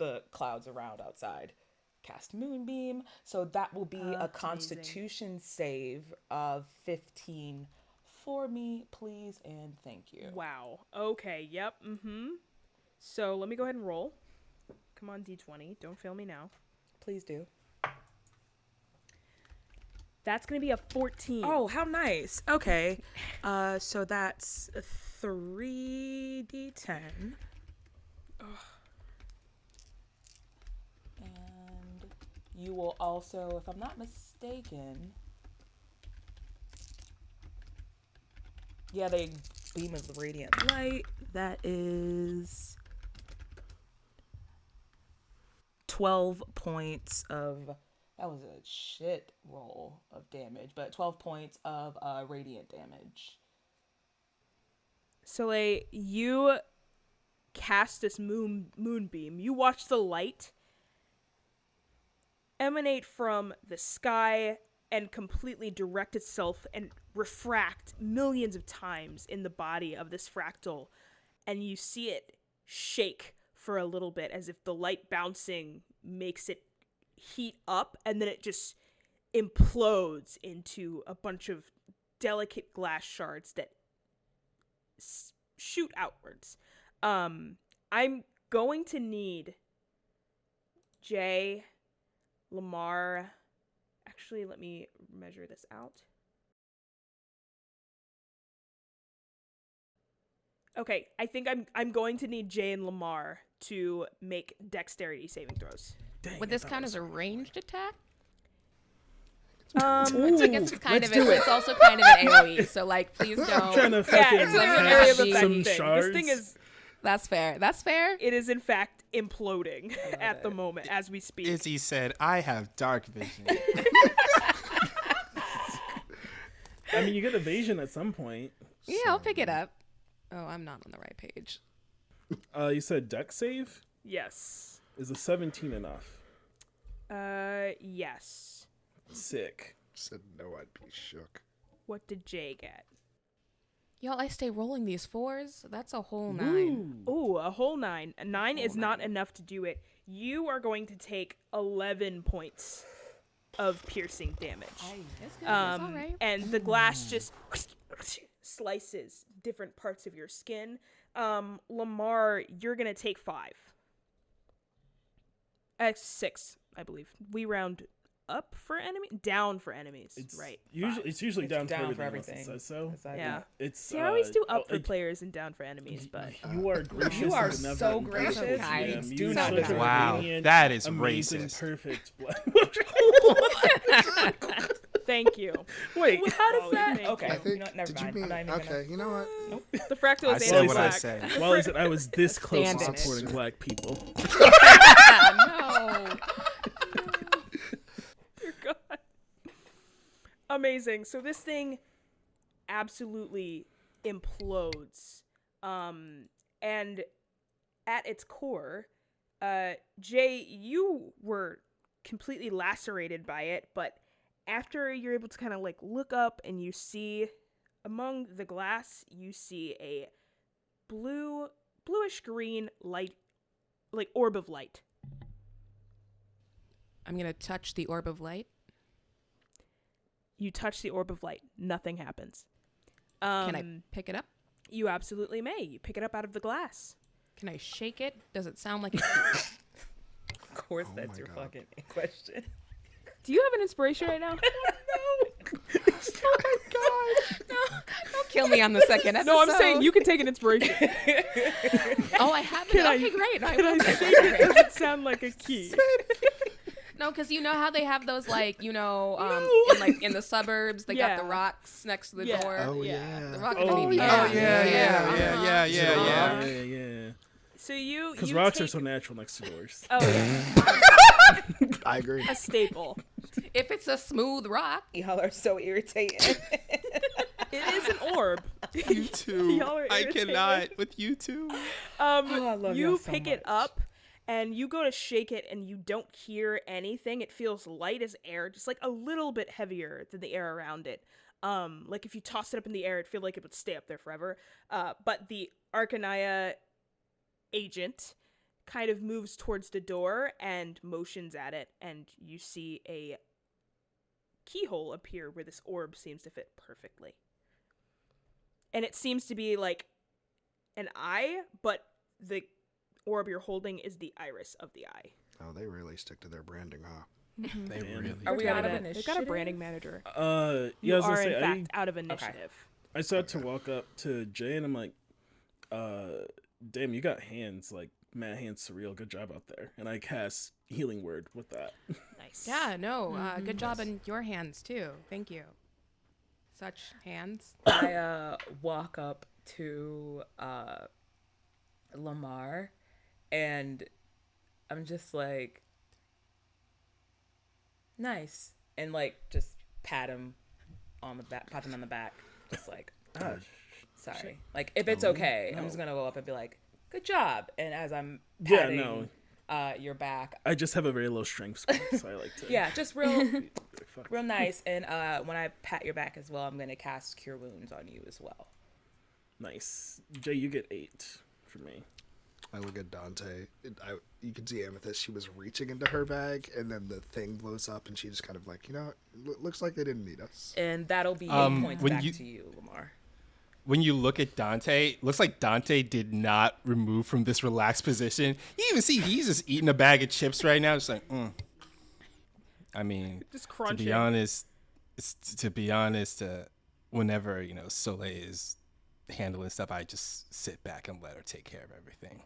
Speaker 5: the clouds around outside. Cast Moonbeam. So that will be a
Speaker 1: Amazing.
Speaker 5: Constitution save of 15 for me, please, and thank you.
Speaker 1: Wow. Okay. Yep. So let me go ahead and roll. Come on, D20. Don't fail me now.
Speaker 5: Please do.
Speaker 1: That's going to be a 14.
Speaker 5: Oh, how nice. Okay. So that's a 3d10. And you will also, if I'm not mistaken, they beam of radiant light. That is 12 points of, that was a shit roll of damage, but 12 points of radiant damage.
Speaker 1: Soleil, you cast this moonbeam. You watch the light emanate from the sky and completely direct itself and refract millions of times in the body of this fractal, and you see it shake for a little bit as if the light bouncing makes it heat up, and then it just implodes into a bunch of delicate glass shards that shoot outwards. I'm going to need Jay, Lamar. Actually, let me measure this out. Okay, I think I'm going to need Jay and Lamar to make dexterity saving throws.
Speaker 6: Dang,
Speaker 4: Would
Speaker 6: I
Speaker 4: this
Speaker 6: thought
Speaker 4: count
Speaker 6: it
Speaker 4: as a ranged attack?
Speaker 1: Um,
Speaker 4: I guess it's kind of it's also kind of an AoE. So like, please
Speaker 6: I'm trying
Speaker 4: don't.
Speaker 6: to fucking
Speaker 1: it's like an
Speaker 4: Yeah,
Speaker 1: area of
Speaker 4: some
Speaker 1: effect thing.
Speaker 6: shards.
Speaker 1: This thing is,
Speaker 4: That's fair. That's fair.
Speaker 1: it is in fact imploding at the moment as we speak.
Speaker 3: Izzy said, I have dark vision.
Speaker 6: I mean, you get evasion at some point.
Speaker 4: Yeah, I'll pick it up. Oh, I'm not on the right page.
Speaker 6: You said dex save?
Speaker 1: Yes.
Speaker 6: Is a 17 enough?
Speaker 1: Yes.
Speaker 6: Sick.
Speaker 2: Said no, I'd be shook.
Speaker 1: What did Jay get?
Speaker 4: Y'all, I stay rolling these fours. That's a whole 9.
Speaker 1: Ooh, a whole 9. A 9 is not enough to do it. You are going to take 11 points of piercing damage.
Speaker 4: It's good. It's all right.
Speaker 1: And the glass just slices different parts of your skin. Lamar, you're going to take 5. 6, I believe. We round up for down for enemies, right?
Speaker 6: It's usually down,
Speaker 5: down
Speaker 6: for everything. It says so.
Speaker 1: Yeah.
Speaker 6: It's.
Speaker 1: See, I always do up for
Speaker 6: like,
Speaker 1: players and down for enemies, but
Speaker 6: you are gracious.
Speaker 5: You are
Speaker 6: and benevolent
Speaker 5: so
Speaker 6: and
Speaker 5: gracious.
Speaker 6: perfect,
Speaker 4: Kind.
Speaker 6: ma'am.
Speaker 5: Do
Speaker 6: You
Speaker 5: not
Speaker 6: such a
Speaker 5: judge.
Speaker 3: Wow,
Speaker 6: radiant,
Speaker 3: that is
Speaker 6: amazing,
Speaker 3: racist.
Speaker 6: perfect.
Speaker 1: thank you.
Speaker 6: Wait,
Speaker 1: How does that?
Speaker 5: Okay,
Speaker 2: I think.
Speaker 5: never
Speaker 2: Did
Speaker 5: mind.
Speaker 2: you
Speaker 5: I'm
Speaker 2: mean?
Speaker 5: not even
Speaker 2: Okay, you know what?
Speaker 1: The fractal
Speaker 3: I
Speaker 1: is
Speaker 3: said what I
Speaker 1: anti-black.
Speaker 3: said.
Speaker 6: why is it I was this close to
Speaker 4: Stand in it.
Speaker 6: supporting black people?
Speaker 4: No.
Speaker 1: Dear God. Amazing. So this thing absolutely implodes. And at its core, Jay, you were completely lacerated by it, but after you're able to kind of like look up and you see among the glass, you see a bluish green light, like orb of light.
Speaker 4: I'm gonna touch the orb of light.
Speaker 1: You touch the orb of light. Nothing happens.
Speaker 4: Can I pick it up?
Speaker 1: You absolutely may. You pick it up out of the glass.
Speaker 4: Can I shake it? Does it sound like it?
Speaker 5: Of course,
Speaker 2: Oh
Speaker 5: that's
Speaker 2: my
Speaker 5: your
Speaker 2: God.
Speaker 5: fucking question.
Speaker 1: Do you have an inspiration right now?
Speaker 5: Oh my god.
Speaker 4: Don't kill me on the second episode.
Speaker 1: No, I'm saying you can take an inspiration.
Speaker 4: Oh, I have it.
Speaker 1: Can I-
Speaker 4: Okay, great. I
Speaker 1: Can I
Speaker 4: will take
Speaker 1: shake it? Does it sound like a key?
Speaker 4: No, because you know how they have those, like, in the suburbs, they got the
Speaker 1: Yeah.
Speaker 4: rocks next to the
Speaker 1: Yeah.
Speaker 4: door.
Speaker 2: Oh
Speaker 1: Yeah.
Speaker 2: yeah.
Speaker 4: The rock
Speaker 6: Oh,
Speaker 4: underneath.
Speaker 6: yeah.
Speaker 3: Oh, yeah.
Speaker 6: Yeah.
Speaker 1: So you
Speaker 6: Because
Speaker 1: you
Speaker 6: rocks
Speaker 1: take,
Speaker 6: are so natural next to doors.
Speaker 1: Oh yeah,
Speaker 2: I agree.
Speaker 1: a staple.
Speaker 4: If it's a smooth rock.
Speaker 5: Y'all are so irritating.
Speaker 1: It is an orb.
Speaker 3: You too.
Speaker 1: Y'all are
Speaker 3: I
Speaker 1: irritating.
Speaker 3: cannot with you too.
Speaker 5: I love
Speaker 1: You
Speaker 5: y'all so
Speaker 1: pick it
Speaker 5: much.
Speaker 1: up and you go to shake it and you don't hear anything. It feels light as air, just like a little bit heavier than the air around it. Like if you toss it up in the air, it'd feel like it would stay up there forever. But the Arcanaya agent kind of moves towards the door and motions at it, and you see a keyhole appear where this orb seems to fit perfectly. And it seems to be like an eye, but the orb you're holding is the iris of the eye.
Speaker 2: Oh, they really stick to their branding, huh?
Speaker 3: They really.
Speaker 5: Are we out of
Speaker 1: They've got a
Speaker 5: initiative?
Speaker 1: branding manager.
Speaker 6: Yeah, I
Speaker 1: You
Speaker 6: was gonna
Speaker 1: are, in
Speaker 6: say,
Speaker 1: fact, out of initiative.
Speaker 6: I started to walk up to Jay and I'm like, damn, you got hands, like mad hands surreal. Good job out there. And I cast Healing Word with that.
Speaker 1: Nice.
Speaker 4: Yeah, no, good job in your hands too. Thank you. Such hands.
Speaker 5: I walk up to Lamar, and I'm just like, nice, and like just pat him on the back, just like,
Speaker 6: Ah,
Speaker 5: sorry. Like if it's okay, I'm just gonna go up and be like, good job. And as I'm
Speaker 6: Yeah,
Speaker 5: patting
Speaker 6: no.
Speaker 5: your back,
Speaker 6: I just have a very low strength score, so I like to.
Speaker 5: yeah, just real
Speaker 6: Fuck.
Speaker 5: real nice. And when I pat your back as well, I'm gonna cast Cure Wounds on you as well.
Speaker 6: Nice. Jay, you get 8 for me.
Speaker 2: I look at Dante. You can see Amethyst. She was reaching into her bag, and then the thing blows up, and she just kind of like, looks like they didn't need us.
Speaker 5: And that'll be 8 points
Speaker 3: when
Speaker 5: back
Speaker 3: you-
Speaker 5: to you, Lamar.
Speaker 3: When you look at Dante, looks like Dante did not remove from this relaxed position. You even see he's just eating a bag of chips right now. Just like, I mean,
Speaker 1: Just
Speaker 3: to
Speaker 1: crunching.
Speaker 3: be honest, whenever Soleil is handling stuff, I just sit back and let her take care of everything.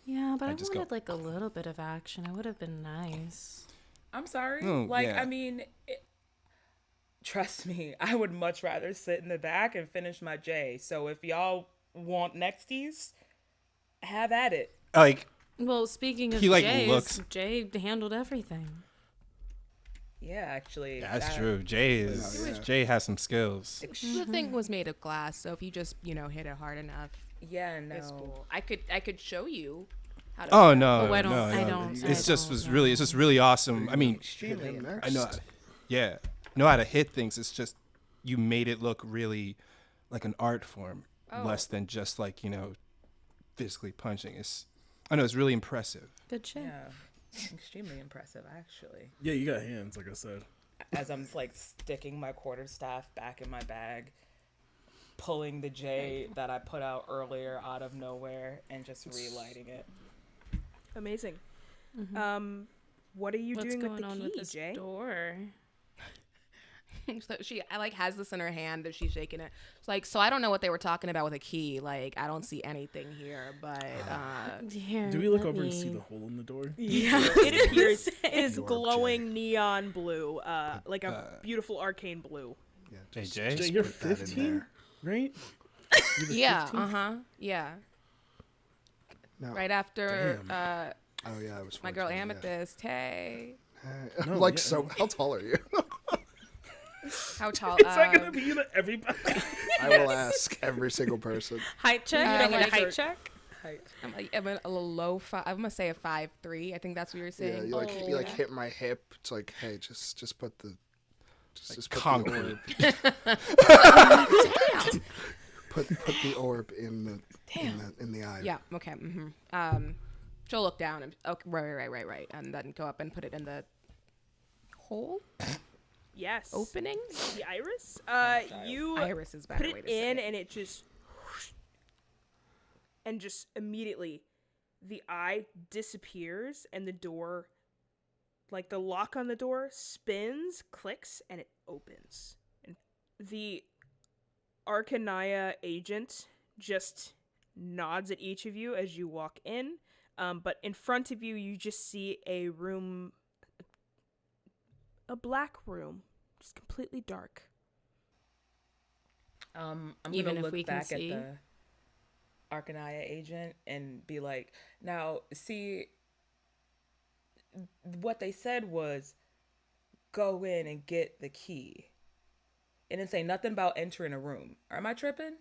Speaker 7: Yeah, but I
Speaker 3: just go-
Speaker 7: wanted like a little bit of action. It would have been nice.
Speaker 5: I'm sorry.
Speaker 3: Oh, yeah.
Speaker 5: I mean, trust me, I would much rather sit in the back and finish my J. So if y'all want nexties, have at it.
Speaker 3: Like,
Speaker 7: Well, speaking of
Speaker 3: He, like,
Speaker 7: Jay's,
Speaker 3: looks-
Speaker 7: Jay handled everything.
Speaker 5: Yeah, actually.
Speaker 3: that's
Speaker 5: that-
Speaker 3: true. Jay has some skills.
Speaker 4: The thing was made of glass, so if you just hit it hard enough,
Speaker 5: Yeah,
Speaker 4: it's
Speaker 5: no.
Speaker 4: cool. I could show you how to.
Speaker 3: Oh
Speaker 4: do that.
Speaker 3: no,
Speaker 7: Oh, I don't-
Speaker 3: no,
Speaker 7: I
Speaker 3: no.
Speaker 7: don't-
Speaker 3: It's
Speaker 7: I
Speaker 3: just
Speaker 7: don't
Speaker 3: was
Speaker 7: know.
Speaker 3: really, it's just really awesome. I mean,
Speaker 5: Extremely
Speaker 2: Hit him
Speaker 5: impressed.
Speaker 3: I know how to hit things. It's just you made it look really like an art form, less than just like physically punching. I know it's really impressive.
Speaker 7: Good shit.
Speaker 5: Yeah, extremely impressive, actually.
Speaker 6: Yeah, you got hands, like I said.
Speaker 5: As I'm like sticking my quarterstaff back in my bag, pulling the J that I put out earlier out of nowhere, and just relighting it.
Speaker 1: Amazing. What are you
Speaker 7: What's
Speaker 1: doing
Speaker 7: going
Speaker 1: with the
Speaker 7: on
Speaker 1: key,
Speaker 7: with this
Speaker 1: Jay?
Speaker 7: door?
Speaker 4: So she has this in her hand that she's shaking it. It's like, so I don't know what they were talking about with a key. Like, I don't see anything here, but
Speaker 7: Here,
Speaker 6: Do we look
Speaker 7: let
Speaker 6: over and see
Speaker 7: me-
Speaker 6: the hole in the door?
Speaker 7: Yeah.
Speaker 1: It appears it is
Speaker 2: Your
Speaker 1: glowing neon blue, like a beautiful arcane blue.
Speaker 2: Yeah,
Speaker 3: Hey,
Speaker 2: just-
Speaker 3: Jay?
Speaker 6: Jay, you're
Speaker 2: put that in
Speaker 6: 15,
Speaker 2: there.
Speaker 6: right? You're the
Speaker 4: yeah,
Speaker 6: 15th?
Speaker 4: yeah.
Speaker 2: No.
Speaker 4: Right after
Speaker 6: Damn.
Speaker 2: Oh yeah, I was.
Speaker 4: my girl
Speaker 2: 14, yeah.
Speaker 4: Amethyst. Hey,
Speaker 2: I'm
Speaker 6: No,
Speaker 2: like,
Speaker 6: yeah.
Speaker 2: so how tall are you?
Speaker 4: how tall?
Speaker 6: Is that gonna be the everybody?
Speaker 2: I will ask every single person.
Speaker 7: Height check.
Speaker 4: Uh,
Speaker 7: You don't
Speaker 4: like-
Speaker 7: get a height check.
Speaker 4: I'm a low 5. I'm gonna say a 5'3". I think that's what you were
Speaker 2: Yeah,
Speaker 4: saying.
Speaker 2: you like hit my hip. It's like, hey, just put the just put the
Speaker 3: concrete.
Speaker 2: orb. put the orb in the eye.
Speaker 4: Yeah. Okay. She'll look down and right, and then go up and put it in the hole
Speaker 1: Yes.
Speaker 4: opening.
Speaker 1: The iris. You
Speaker 4: Iris is a better
Speaker 1: put
Speaker 4: way
Speaker 1: it
Speaker 4: to say
Speaker 1: in,
Speaker 4: it.
Speaker 1: and it just immediately the eye disappears, and the door, like the lock on the door, spins, clicks, and it opens. And the Arcanaya agent just nods at each of you as you walk in. But in front of you, you just see a room, a black room, just completely dark.
Speaker 5: I'm
Speaker 7: Even
Speaker 5: gonna
Speaker 7: if
Speaker 5: look
Speaker 7: we can
Speaker 5: back at
Speaker 7: see?
Speaker 5: the Arcanaya agent and be like, now, see, what they said was go in and get the key. It didn't say nothing about entering a room. Am I tripping?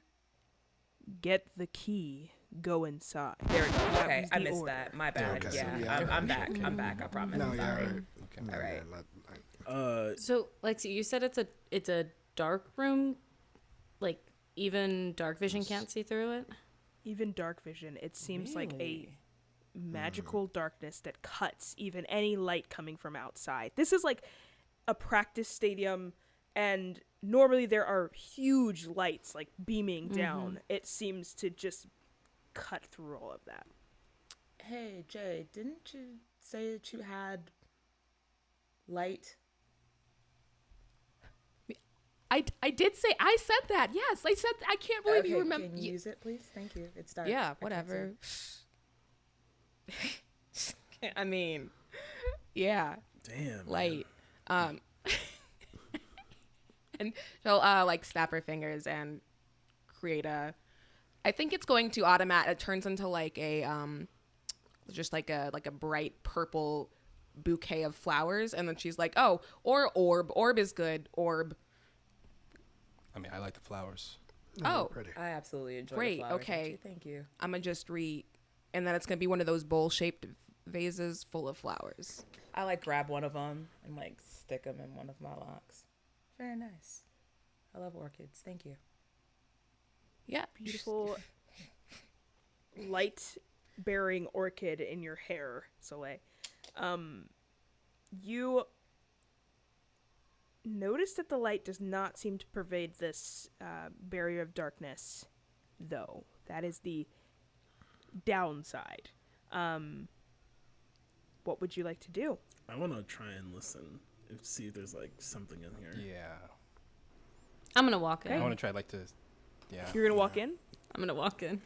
Speaker 1: Get the key. Go inside.
Speaker 5: There we go.
Speaker 1: That
Speaker 5: Okay,
Speaker 1: was
Speaker 5: I
Speaker 1: the
Speaker 5: missed
Speaker 1: order.
Speaker 5: that. My bad.
Speaker 2: Okay,
Speaker 5: Yeah,
Speaker 2: so yeah,
Speaker 5: I'm back. I'm back. I promise.
Speaker 2: No,
Speaker 5: I'm
Speaker 2: yeah,
Speaker 5: sorry.
Speaker 2: right.
Speaker 5: All right.
Speaker 7: So, Lexi, you said it's a dark room, like even dark vision can't see through it.
Speaker 1: Even dark vision, it seems like a
Speaker 5: Really?
Speaker 1: magical darkness that cuts even any light coming from outside. This is like a practice stadium, and normally there are huge lights like beaming down. It seems to just cut through all of that.
Speaker 5: Hey, Jay, didn't you say that you had light?
Speaker 4: I did say, I said that. Yes, I said, I can't believe you remember.
Speaker 5: Can you use it, please? Thank you. It's dark.
Speaker 4: Yeah,
Speaker 5: I
Speaker 4: whatever.
Speaker 5: can't
Speaker 4: I mean, yeah,
Speaker 6: Damn.
Speaker 4: light. And she'll like snap her fingers and create a. I think it's going to automatic. It turns into like a just like a bright purple bouquet of flowers, and then she's like, "Oh, or orb. Orb is good. Orb."
Speaker 3: I mean, I like the flowers.
Speaker 4: Oh,
Speaker 2: Pretty.
Speaker 5: I absolutely enjoy
Speaker 4: Great,
Speaker 5: the flowers.
Speaker 4: okay.
Speaker 5: Actually. Thank you.
Speaker 4: I'm gonna just and then it's gonna be one of those bowl-shaped vases full of flowers.
Speaker 5: I like grab one of them and like stick them in one of my locks. Very nice. I love orchids. Thank you.
Speaker 4: Yeah,
Speaker 1: Beautiful light-bearing orchid in your hair, Soleil. You notice that the light does not seem to pervade this barrier of darkness, though. That is the downside. What would you like to do?
Speaker 6: I want to try and listen, see if there's like something in here.
Speaker 3: Yeah.
Speaker 7: I'm gonna walk in.
Speaker 3: I want to try yeah.
Speaker 1: You're gonna walk in?
Speaker 7: I'm gonna walk in.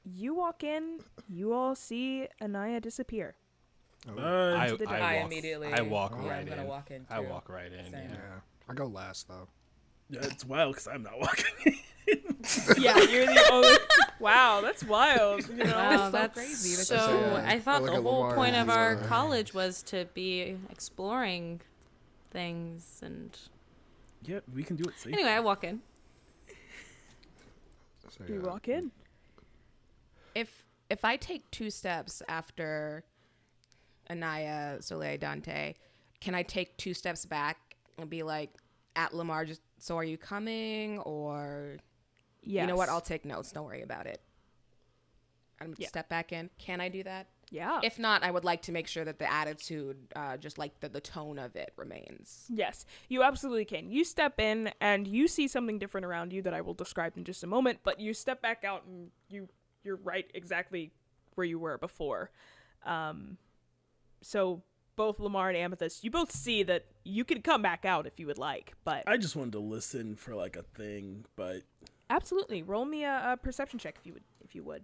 Speaker 1: You walk in, you all see Anaya disappear.
Speaker 6: Uh,
Speaker 5: I immediately.
Speaker 3: I walk
Speaker 5: yeah,
Speaker 3: right
Speaker 5: I'm gonna
Speaker 3: in.
Speaker 5: walk in.
Speaker 3: I
Speaker 5: too.
Speaker 3: walk right in.
Speaker 5: Same.
Speaker 2: Yeah. I go last though.
Speaker 6: yeah, it's wild because I'm not walking.
Speaker 1: Yeah, you're the only. Wow, that's wild. You know?
Speaker 7: Wow,
Speaker 4: so
Speaker 7: that's
Speaker 4: crazy. That's
Speaker 7: So
Speaker 2: so sad.
Speaker 7: I thought
Speaker 2: Look
Speaker 7: the
Speaker 2: at
Speaker 7: whole
Speaker 2: Lamar
Speaker 7: point
Speaker 2: and
Speaker 7: of
Speaker 2: he's,
Speaker 7: our college was to be exploring things, and
Speaker 6: Yeah, we can do it safely.
Speaker 7: anyway, I walk in.
Speaker 2: So,
Speaker 1: You
Speaker 2: yeah.
Speaker 1: walk in.
Speaker 4: If I take 2 steps after Anaya, Soleil, Dante, can I take 2 steps back and be like, at Lamar, just so are you coming? Or,
Speaker 1: Yes.
Speaker 4: you know what, I'll take notes. Don't worry about it. I'm
Speaker 1: Yeah.
Speaker 4: step back in. Can I do that?
Speaker 1: Yeah.
Speaker 4: If not, I would like to make sure that the attitude, just like the tone of it remains.
Speaker 1: Yes, you absolutely can. You step in and you see something different around you that I will describe in just a moment, but you step back out and you're right exactly where you were before. So both Lamar and Amethyst, you both see that you can come back out if you would like, but
Speaker 6: I just wanted to listen for like a thing, but
Speaker 1: absolutely. Roll me a perception check if you would.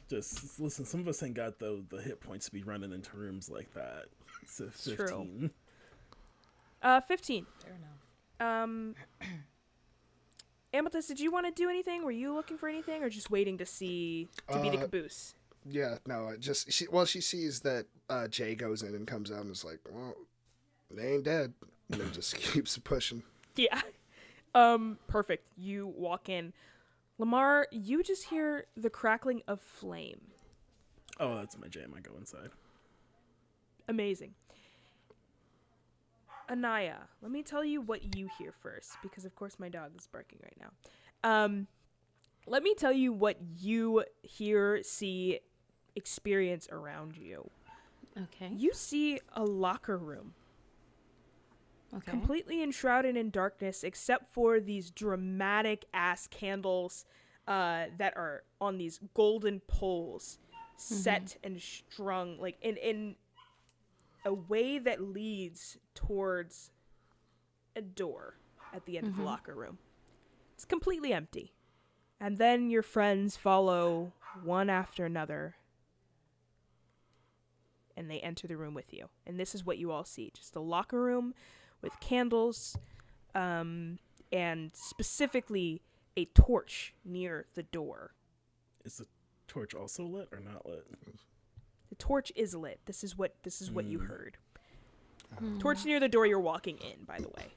Speaker 6: just listen. Some of us ain't got the hit points to be running into rooms like that. It's a 15.
Speaker 1: True. 15.
Speaker 5: Fair enough.
Speaker 1: Amethyst, did you want to do anything? Were you looking for anything or just waiting to be the caboose?
Speaker 2: Yeah, no, she sees that Jay goes in and comes out and is like, well, they ain't dead. And then just keeps pushing.
Speaker 1: Yeah. Perfect. You walk in. Lamar, you just hear the crackling of flame.
Speaker 6: Oh, that's my jam. I go inside.
Speaker 1: Amazing. Anaya, let me tell you what you hear first, because of course my dog is barking right now. Let me tell you what you hear, see, experience around you.
Speaker 7: Okay.
Speaker 1: You see a locker room.
Speaker 7: Okay.
Speaker 1: Completely enshrouded in darkness except for these dramatic ass candles that are on these golden poles set and strung like in a way that leads towards a door at the end of the locker room. It's completely empty. And then your friends follow one after another and they enter the room with you. And this is what you all see. Just a locker room with candles, and specifically a torch near the door.
Speaker 6: Is the torch also lit or not lit?
Speaker 1: The torch is lit. This is what you heard. Torch near the door you're walking in, by the way.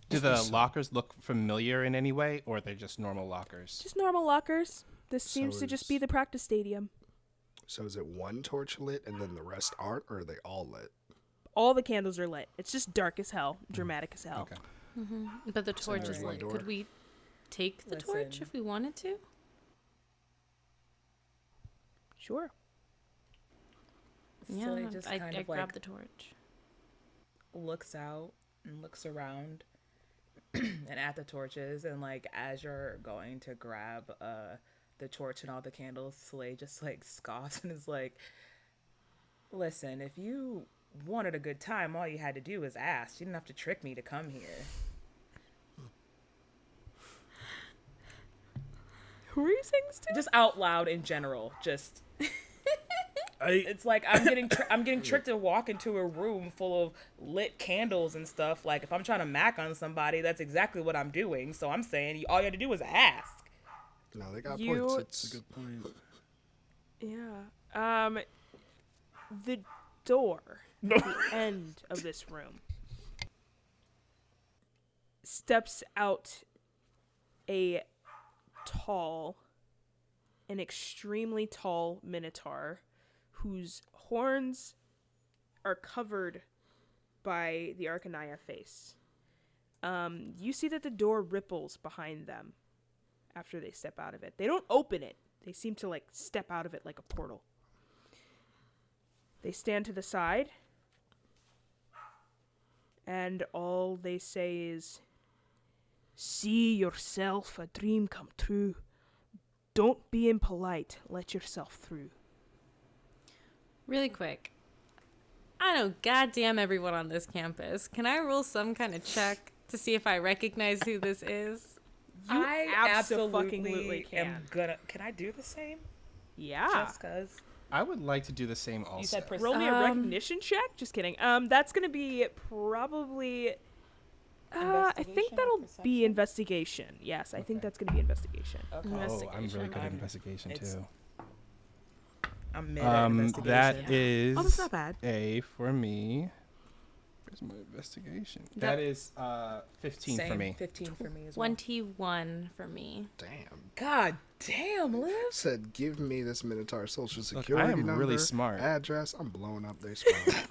Speaker 3: Do the lockers look familiar in any way, or are they just normal lockers?
Speaker 1: Just normal lockers. This
Speaker 2: So
Speaker 1: seems to just
Speaker 2: is-
Speaker 1: be the practice stadium.
Speaker 2: So is it one torch lit and then the rest aren't, or are they all lit?
Speaker 1: All the candles are lit. It's just dark as hell, dramatic as hell.
Speaker 3: Okay.
Speaker 7: But the torch is
Speaker 2: there's one
Speaker 7: lit.
Speaker 2: door.
Speaker 7: Could we take the torch
Speaker 5: Listen.
Speaker 7: if we wanted to?
Speaker 1: Sure.
Speaker 7: Yeah,
Speaker 5: So he just
Speaker 7: I
Speaker 5: kind of
Speaker 7: grab
Speaker 5: like
Speaker 7: the torch.
Speaker 5: looks out and looks around and at the torches, and like as you're going to grab the torch and all the candles, Slay just like scoffs and is like, listen, if you wanted a good time, all you had to do was ask. You didn't have to trick me to come here.
Speaker 1: Who are you saying this to?
Speaker 5: Just out loud in general, just
Speaker 6: I
Speaker 5: it's like I'm getting tricked to walk into a room full of lit candles and stuff. Like if I'm trying to mac on somebody, that's exactly what I'm doing. So I'm saying all you had to do was ask.
Speaker 2: No, they got
Speaker 1: You-
Speaker 2: points.
Speaker 6: That's a good point.
Speaker 1: Yeah. The door at the end of this room steps out an extremely tall minotaur whose horns are covered by the Arcanaya face. You see that the door ripples behind them after they step out of it. They don't open it. They seem to like step out of it like a portal. They stand to the side, and all they say is, "See yourself a dream come true. Don't be impolite. Let yourself through."
Speaker 7: Really quick. I know goddamn everyone on this campus. Can I roll some kind of check to see if I recognize who this is?
Speaker 1: You
Speaker 5: I
Speaker 1: abso-fucking-lutely
Speaker 5: am gonna. Can I do the same?
Speaker 1: Yeah.
Speaker 5: Just cause
Speaker 3: I would like to do the same also.
Speaker 5: you said
Speaker 1: Roll me a recognition check. Just kidding. That's gonna be probably. I think
Speaker 5: Investigation or
Speaker 1: that'll be
Speaker 5: perception?
Speaker 1: investigation. Yes, I think
Speaker 5: Okay.
Speaker 1: that's gonna be investigation.
Speaker 5: Okay.
Speaker 3: Oh, I'm really
Speaker 7: Investigation.
Speaker 3: good at investigation
Speaker 5: It's-
Speaker 3: too.
Speaker 5: I'm mid at investigation.
Speaker 3: That is
Speaker 1: Oh, that's not bad.
Speaker 3: A for me. Where's my investigation? That is 15
Speaker 5: Same,
Speaker 3: for me.
Speaker 5: 15 for me as well.
Speaker 7: 21 for me.
Speaker 2: Damn.
Speaker 5: God damn, Liv.
Speaker 2: Said, give me this Minotaur social
Speaker 3: Look,
Speaker 2: security
Speaker 3: I am
Speaker 2: number,
Speaker 3: really smart.
Speaker 2: address. I'm blowing up their spot.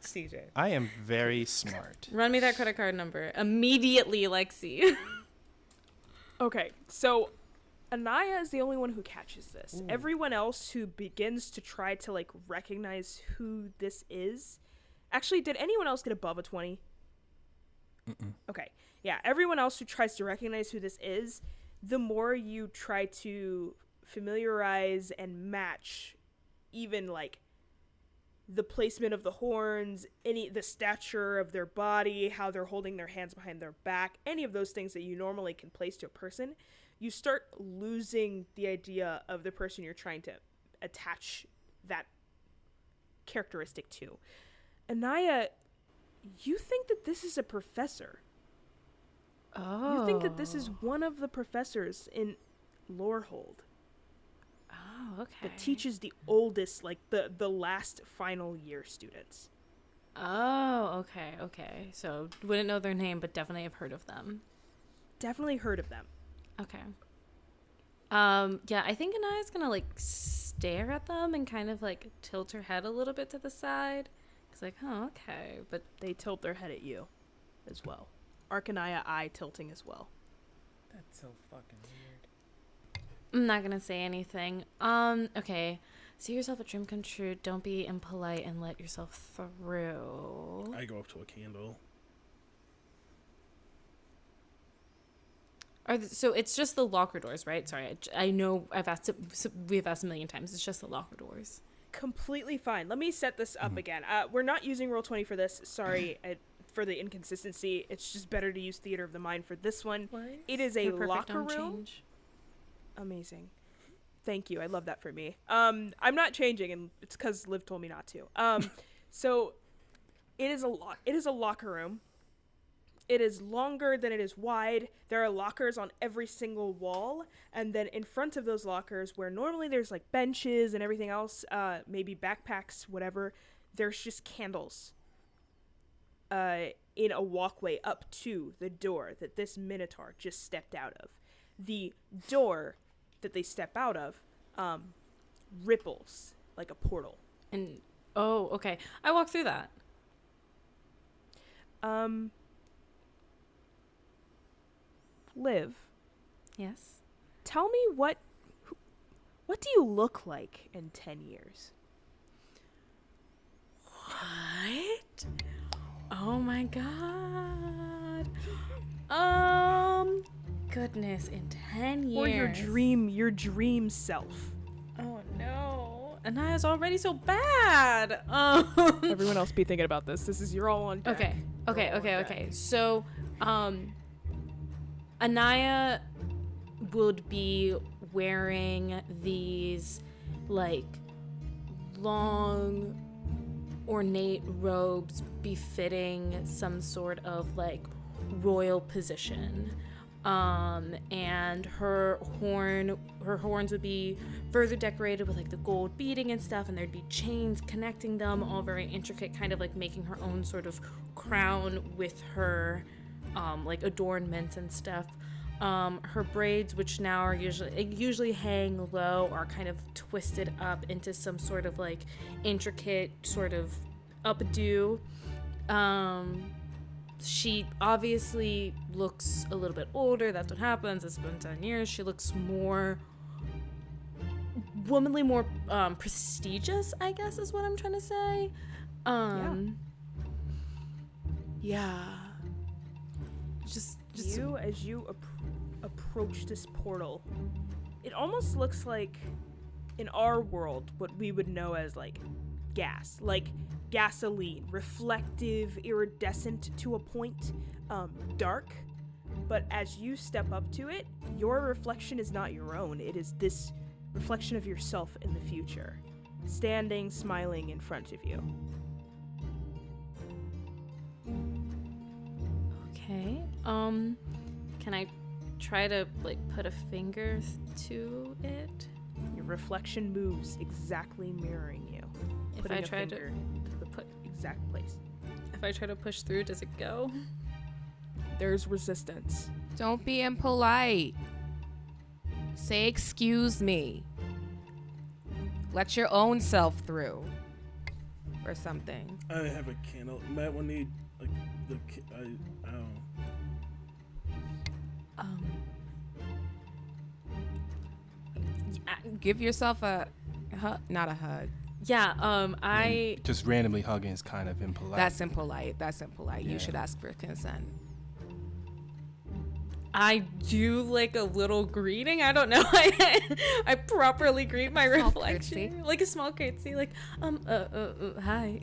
Speaker 5: CJ.
Speaker 3: I am very smart.
Speaker 7: Run me that credit card number immediately, Lexi.
Speaker 1: Okay, so Anaya is the only one who catches this. Everyone else who begins to try to like recognize who this is. Actually, did anyone else get above a 20? Okay. Yeah, everyone else who tries to recognize who this is, the more you try to familiarize and match even like the placement of the horns, the stature of their body, how they're holding their hands behind their back, any of those things that you normally can place to a person, you start losing the idea of the person you're trying to attach that characteristic to. Anaya, you think that this is a professor.
Speaker 7: Oh.
Speaker 1: You think that this is one of the professors in Lorehold
Speaker 7: Oh, okay.
Speaker 1: that teaches the oldest, like the last final year students.
Speaker 7: Oh, okay. So wouldn't know their name, but definitely have heard of them.
Speaker 1: Definitely heard of them.
Speaker 7: Okay. Yeah, I think Anaya's gonna like stare at them and kind of like tilt her head a little bit to the side. It's like, oh, okay, but
Speaker 1: They tilt their head at you as well. Arcanaya eye tilting as well.
Speaker 5: That's so fucking weird.
Speaker 7: I'm not gonna say anything. Okay. See yourself a dream come true. Don't be impolite and let yourself through.
Speaker 6: I go up to a candle.
Speaker 7: So it's just the locker doors, right? Sorry, I know we've asked a million times. It's just the locker doors.
Speaker 1: Completely fine. Let me set this up again. We're not using Roll20 for this. Sorry for the inconsistency. It's just better to use Theater of the Mind for this one. It is a
Speaker 7: We're perfect
Speaker 1: locker
Speaker 7: on
Speaker 1: room.
Speaker 7: change.
Speaker 1: Amazing. Thank you. I love that for me. I'm not changing, and it's because Liv told me not to. So it is a locker room. It is longer than it is wide. There are lockers on every single wall, and then in front of those lockers, where normally there's like benches and everything else, maybe backpacks, whatever, there's just candles in a walkway up to the door that this Minotaur just stepped out of. The door that they step out of ripples like a portal.
Speaker 7: And oh, okay. I walk through that.
Speaker 1: Liv,
Speaker 7: Yes.
Speaker 1: tell me what do you look like in 10 years?
Speaker 7: What? Oh my god. Goodness, in 10 years.
Speaker 1: Or your dream self.
Speaker 7: Oh no. Anaya's already so bad.
Speaker 1: Everyone else be thinking about this. You're all on deck.
Speaker 7: Okay. So, Anaya would be wearing these, like, long, ornate robes befitting some sort of, like, royal position. And her horns would be further decorated with like the gold beading and stuff, and there'd be chains connecting them, all very intricate, kind of like making her own sort of crown with her like adornments and stuff. Her braids, which now are usually hang low, are kind of twisted up into some sort of like intricate sort of updo. She obviously looks a little bit older. That's what happens. It's been 10 years. She looks more womanly, more prestigious, I guess is what I'm trying to say. Yeah. Just
Speaker 1: you, as you approach this portal, it almost looks like, in our world, what we would know as like gas, like gasoline, reflective, iridescent to a point, dark. But as you step up to it, your reflection is not your own. It is this reflection of yourself in the future, standing, smiling in front of you.
Speaker 7: Okay. Can I try to like put a finger to it?
Speaker 1: Your reflection moves, exactly mirroring you.
Speaker 7: If I try to
Speaker 1: the exact place.
Speaker 7: If I try to push through, does it go?
Speaker 1: There's resistance.
Speaker 4: Don't be impolite. Say excuse me. Let your own self through. Or something.
Speaker 6: I have a candle. You might want to need like I don't know.
Speaker 4: Give yourself a hug, not a hug.
Speaker 7: Yeah,
Speaker 3: And just randomly hugging is kind of impolite.
Speaker 4: That's impolite.
Speaker 3: Yeah.
Speaker 4: You should ask for consent.
Speaker 7: I do like a little greeting. I don't know. I properly greet my
Speaker 4: Small
Speaker 7: reflection.
Speaker 4: curtsy.
Speaker 7: Like a small curtsy. Like, hi.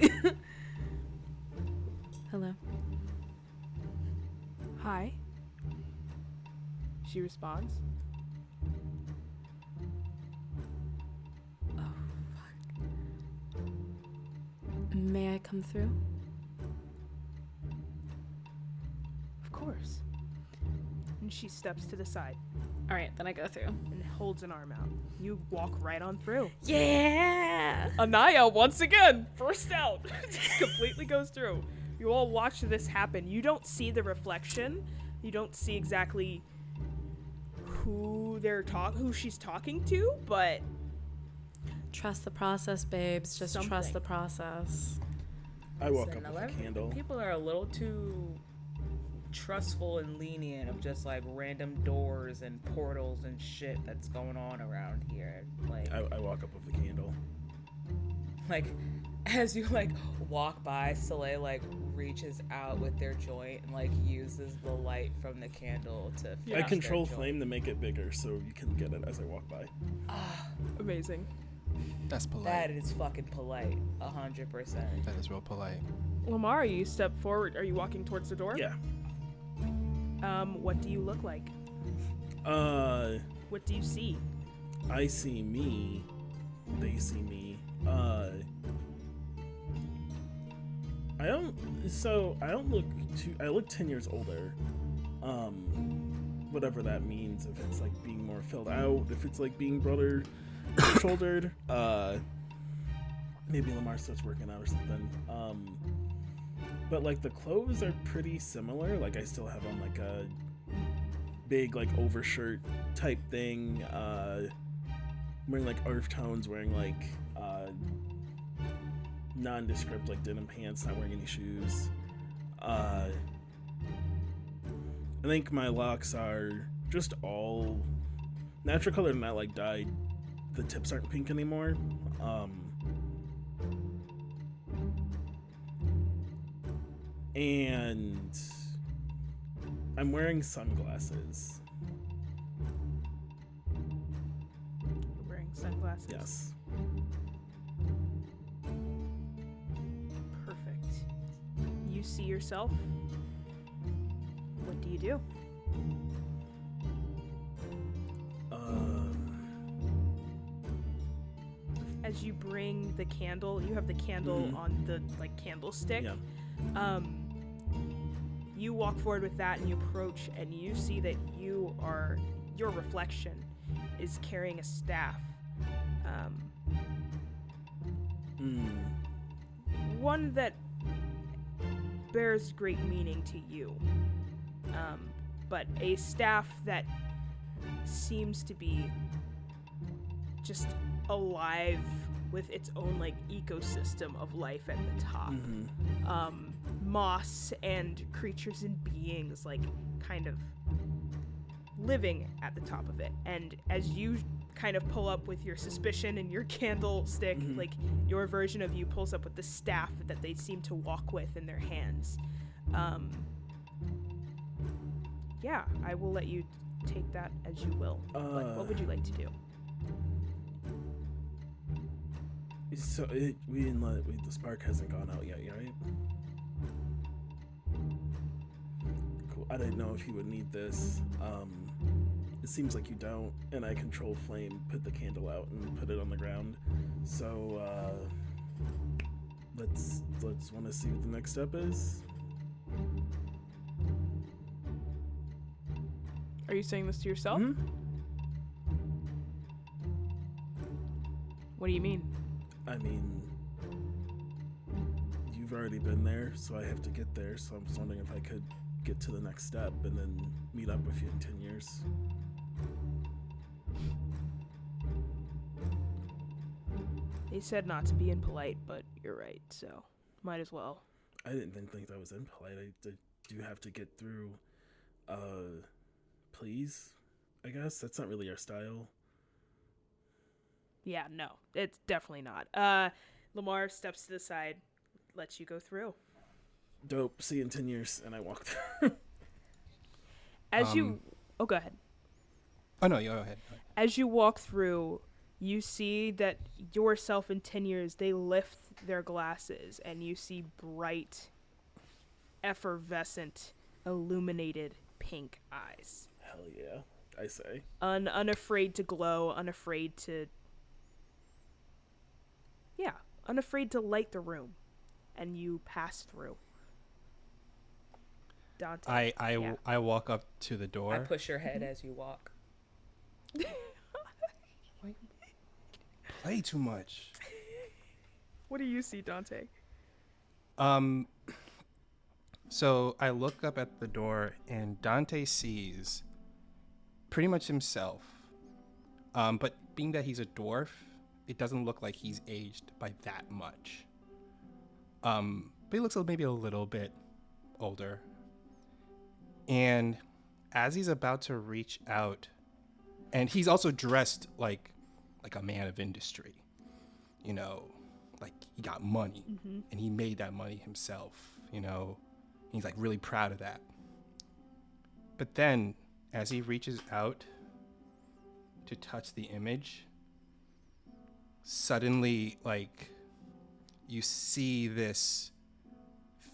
Speaker 7: Hello.
Speaker 1: Hi. She responds.
Speaker 7: May I come through?
Speaker 1: Of course. And she steps to the side
Speaker 7: All right, then I go through.
Speaker 1: and holds an arm out. You walk right on through.
Speaker 7: Yeah.
Speaker 1: Anaya, once again, first out. Just completely goes through. You all watch this happen. You don't see the reflection. You don't see exactly who she's talking to, but
Speaker 7: Trust the process, babes. Just trust
Speaker 1: Something.
Speaker 7: the process.
Speaker 6: I walk
Speaker 5: Listen,
Speaker 6: up with a
Speaker 5: 11
Speaker 6: candle.
Speaker 5: People are a little too trustful and lenient of just like random doors and portals and shit that's going on around here. Like,
Speaker 6: I walk up with a candle.
Speaker 5: like as you like walk by, Soleil like reaches out with their joint and like uses the light from the candle to.
Speaker 6: I
Speaker 5: finish
Speaker 6: control
Speaker 5: their
Speaker 6: flame to make it bigger so you can get it as I walk by.
Speaker 1: amazing.
Speaker 3: That's polite.
Speaker 5: That is fucking polite, 100%.
Speaker 3: That is real polite.
Speaker 1: Lamar, you step forward. Are you walking towards the door?
Speaker 6: Yeah.
Speaker 1: What do you look like? What do you see?
Speaker 6: I see me. They see me. I don't look I look 10 years older. Whatever that means, if it's like being more filled out, if it's like being broader shouldered, maybe Lamar starts working out or something. But like the clothes are pretty similar. Like I still have on like a big like overshirt type thing, wearing like earth tones, wearing like nondescript like denim pants, not wearing any shoes. I think my locks are just all natural color, not like dyed the tips aren't pink anymore. And I'm wearing sunglasses.
Speaker 1: You're wearing sunglasses.
Speaker 6: Yes.
Speaker 1: Perfect. You see yourself. What do you do? As you bring the candle, you have the candle on the candlestick.
Speaker 6: Yeah.
Speaker 1: You walk forward with that and you approach and you see that your reflection is carrying a staff. One that bears great meaning to you. But a staff that seems to be just alive with its own ecosystem of life at the top. Moss and creatures and beings kind of living at the top of it. And as you kind of pull up with your suspicion and your candlestick, your version of you pulls up with the staff that they seem to walk with in their hands. Yeah, I will let you take that as you will. But what would you like to do?
Speaker 6: So we didn't let the spark hasn't gone out yet, right? Cool. I didn't know if you would need this. It seems like you don't, and I control flame, put the candle out, and put it on the ground. So let's want to see what the next step is.
Speaker 1: Are you saying this to yourself?
Speaker 6: Mm-hmm.
Speaker 1: What do you mean?
Speaker 6: I mean, you've already been there, so I have to get there. So I'm just wondering if I could get to the next step and then meet up with you in 10 years.
Speaker 1: They said not to be impolite, but you're right, so might as well.
Speaker 6: I didn't think that was impolite. I do have to get through. Please, I guess that's not really our style.
Speaker 1: Yeah, no, it's definitely not. Lamar steps to the side, lets you go through.
Speaker 6: Dope. See you in 10 years, and I walk through.
Speaker 1: Oh, go ahead.
Speaker 3: Oh no, you go ahead.
Speaker 1: As you walk through, you see that yourself in 10 years, they lift their glasses, and you see bright, effervescent, illuminated pink eyes.
Speaker 6: Hell yeah, I say.
Speaker 1: Unafraid to glow, unafraid to light the room, and you pass through. Dante.
Speaker 3: I walk up to the door.
Speaker 5: I push your head as you walk.
Speaker 3: Play too much.
Speaker 1: What do you see, Dante?
Speaker 3: So I look up at the door, and Dante sees pretty much himself. But being that he's a dwarf, it doesn't look like he's aged by that much. But he looks maybe a little bit older. And as he's about to reach out, and he's also dressed like a man of industry, you know, like he got money and he made that money himself, you know, he's like really proud of that. But then as he reaches out to touch the image, suddenly you see this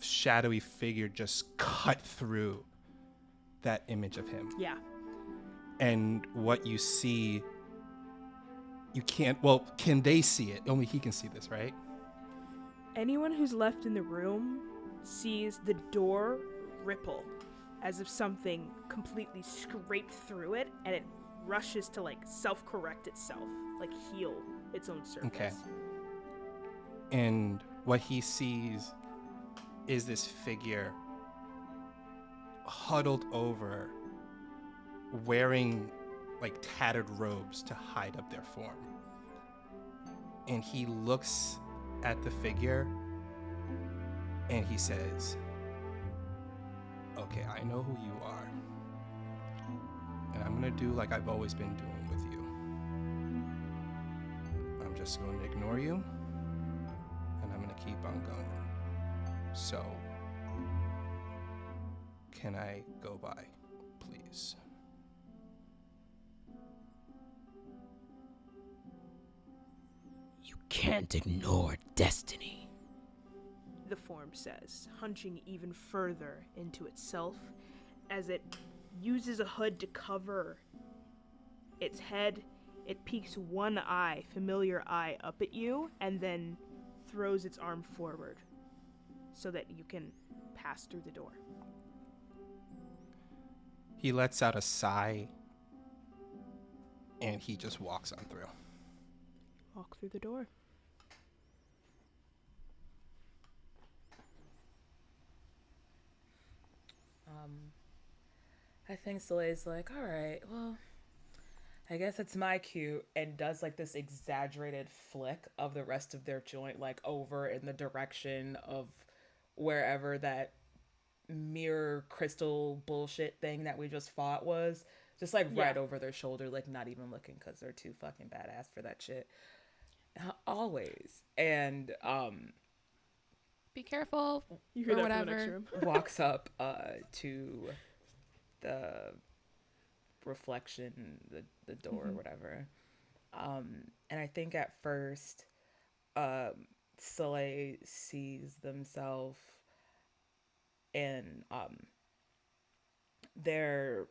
Speaker 3: shadowy figure just cut through that image of him.
Speaker 1: Yeah.
Speaker 3: And what you see, can they see it? Only he can see this, right?
Speaker 1: Anyone who's left in the room sees the door ripple as if something completely scraped through it, and it rushes to self-correct itself, heal its own surface.
Speaker 3: Okay. And what he sees is this figure huddled over, wearing tattered robes to hide up their form. And he looks at the figure and he says, "Okay, I know who you are. And I'm gonna do like I've always been doing with you. just going to ignore you, and I'm going to keep on going. So, can I go by, please?
Speaker 8: You can't ignore destiny.
Speaker 1: The form says, hunching even further into itself as it uses a hood to cover its head. It peeks one eye, familiar eye, up at you, and then throws its arm forward so that you can pass through the door.
Speaker 3: He lets out a sigh, and he just walks on through.
Speaker 1: Walk through the door.
Speaker 5: I think Soleil's like, all right, well, I guess it's my cue, and does like this exaggerated flick of the rest of their joint, like over in the direction of wherever that mirror crystal bullshit thing that we just fought was. Just like right over their shoulder, like not even looking because they're too fucking badass for that shit. Always. And
Speaker 4: Be careful.
Speaker 1: You hear
Speaker 4: or
Speaker 1: that
Speaker 4: whatever.
Speaker 1: from the next room.
Speaker 5: walks up to the reflection, the door or whatever. And I think at first Soleil sees themselves and their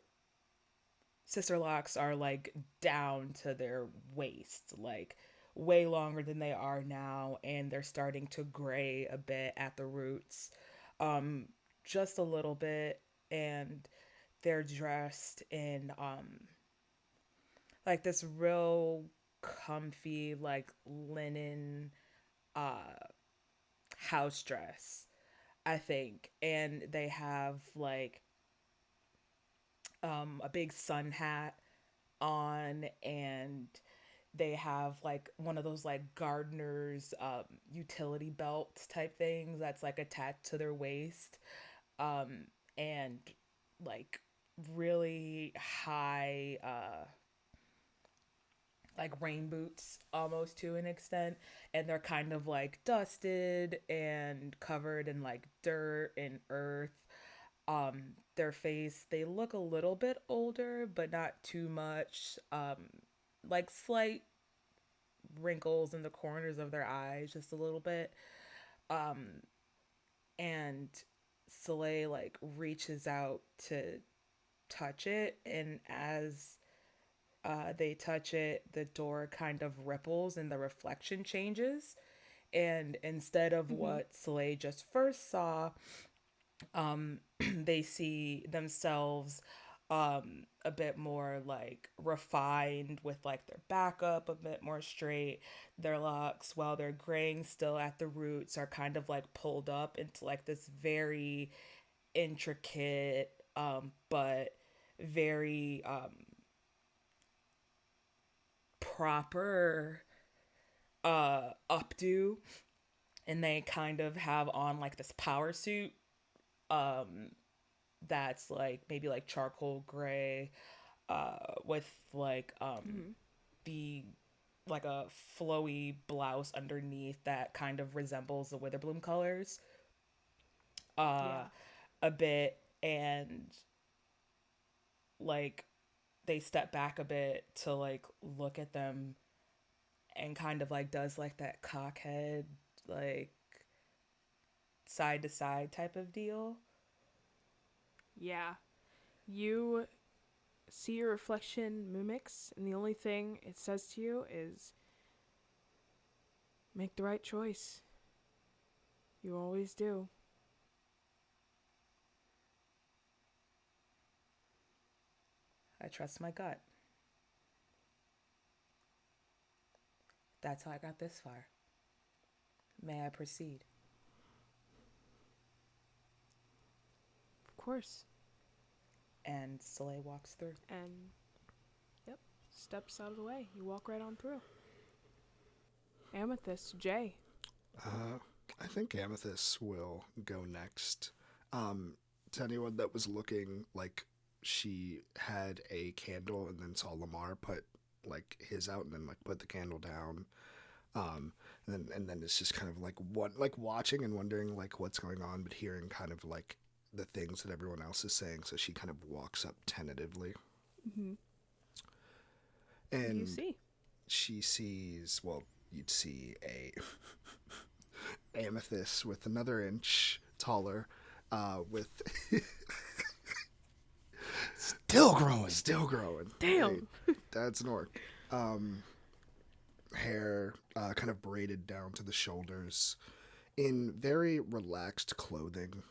Speaker 5: sister locks are like down to their waist, like way longer than they are now, and they're starting to gray a bit at the roots, just a little bit. And they're dressed in like this real comfy like linen house dress, I think. And they have like a big sun hat on, and they have like one of those like gardener's utility belt type things that's like attached to their waist, and like really high like rain boots almost to an extent, and they're kind of like dusted and covered in like dirt and earth. Their face, they look a little bit older, but not too much. Like slight wrinkles in the corners of their eyes, just a little bit. And Soleil like reaches out to touch it, and as they touch it, the door kind of ripples and the reflection changes. And instead of what Soleil just first saw, they see themselves a bit more like refined, with like their back up a bit more straight. Their locks, while they're graying still at the roots, are kind of like pulled up into like this very intricate but very proper updo. And they kind of have on like this power suit that's like maybe like charcoal gray with like the like a flowy blouse underneath that kind of resembles the Witherbloom colors a bit. And like they step back a bit to like look at them, and kind of like does like that cockhead like side to side type of deal.
Speaker 1: Yeah. You see your reflection mimics, and the only thing it says to you is, make the right choice. You always do.
Speaker 5: I trust my gut. That's how I got this far. May I proceed?
Speaker 1: Of course.
Speaker 5: And Soleil walks through.
Speaker 1: And, yep, steps out of the way. You walk right on through. Amethyst, Jay.
Speaker 2: I think Amethyst will go next. To anyone that was looking, like, she had a candle and then saw Lamar put like his out and then like put the candle down. And then it's just kind of like watching and wondering like what's going on, but hearing kind of like the things that everyone else is saying. So she kind of walks up tentatively.
Speaker 1: Mm-hmm.
Speaker 2: And
Speaker 1: What do you see?
Speaker 2: she sees, well, you'd see a amethyst with another inch taller, with
Speaker 3: Still growing.
Speaker 2: still growing.
Speaker 1: Damn.
Speaker 2: Hey, that's an orc. Hair kind of braided down to the shoulders, in very relaxed clothing,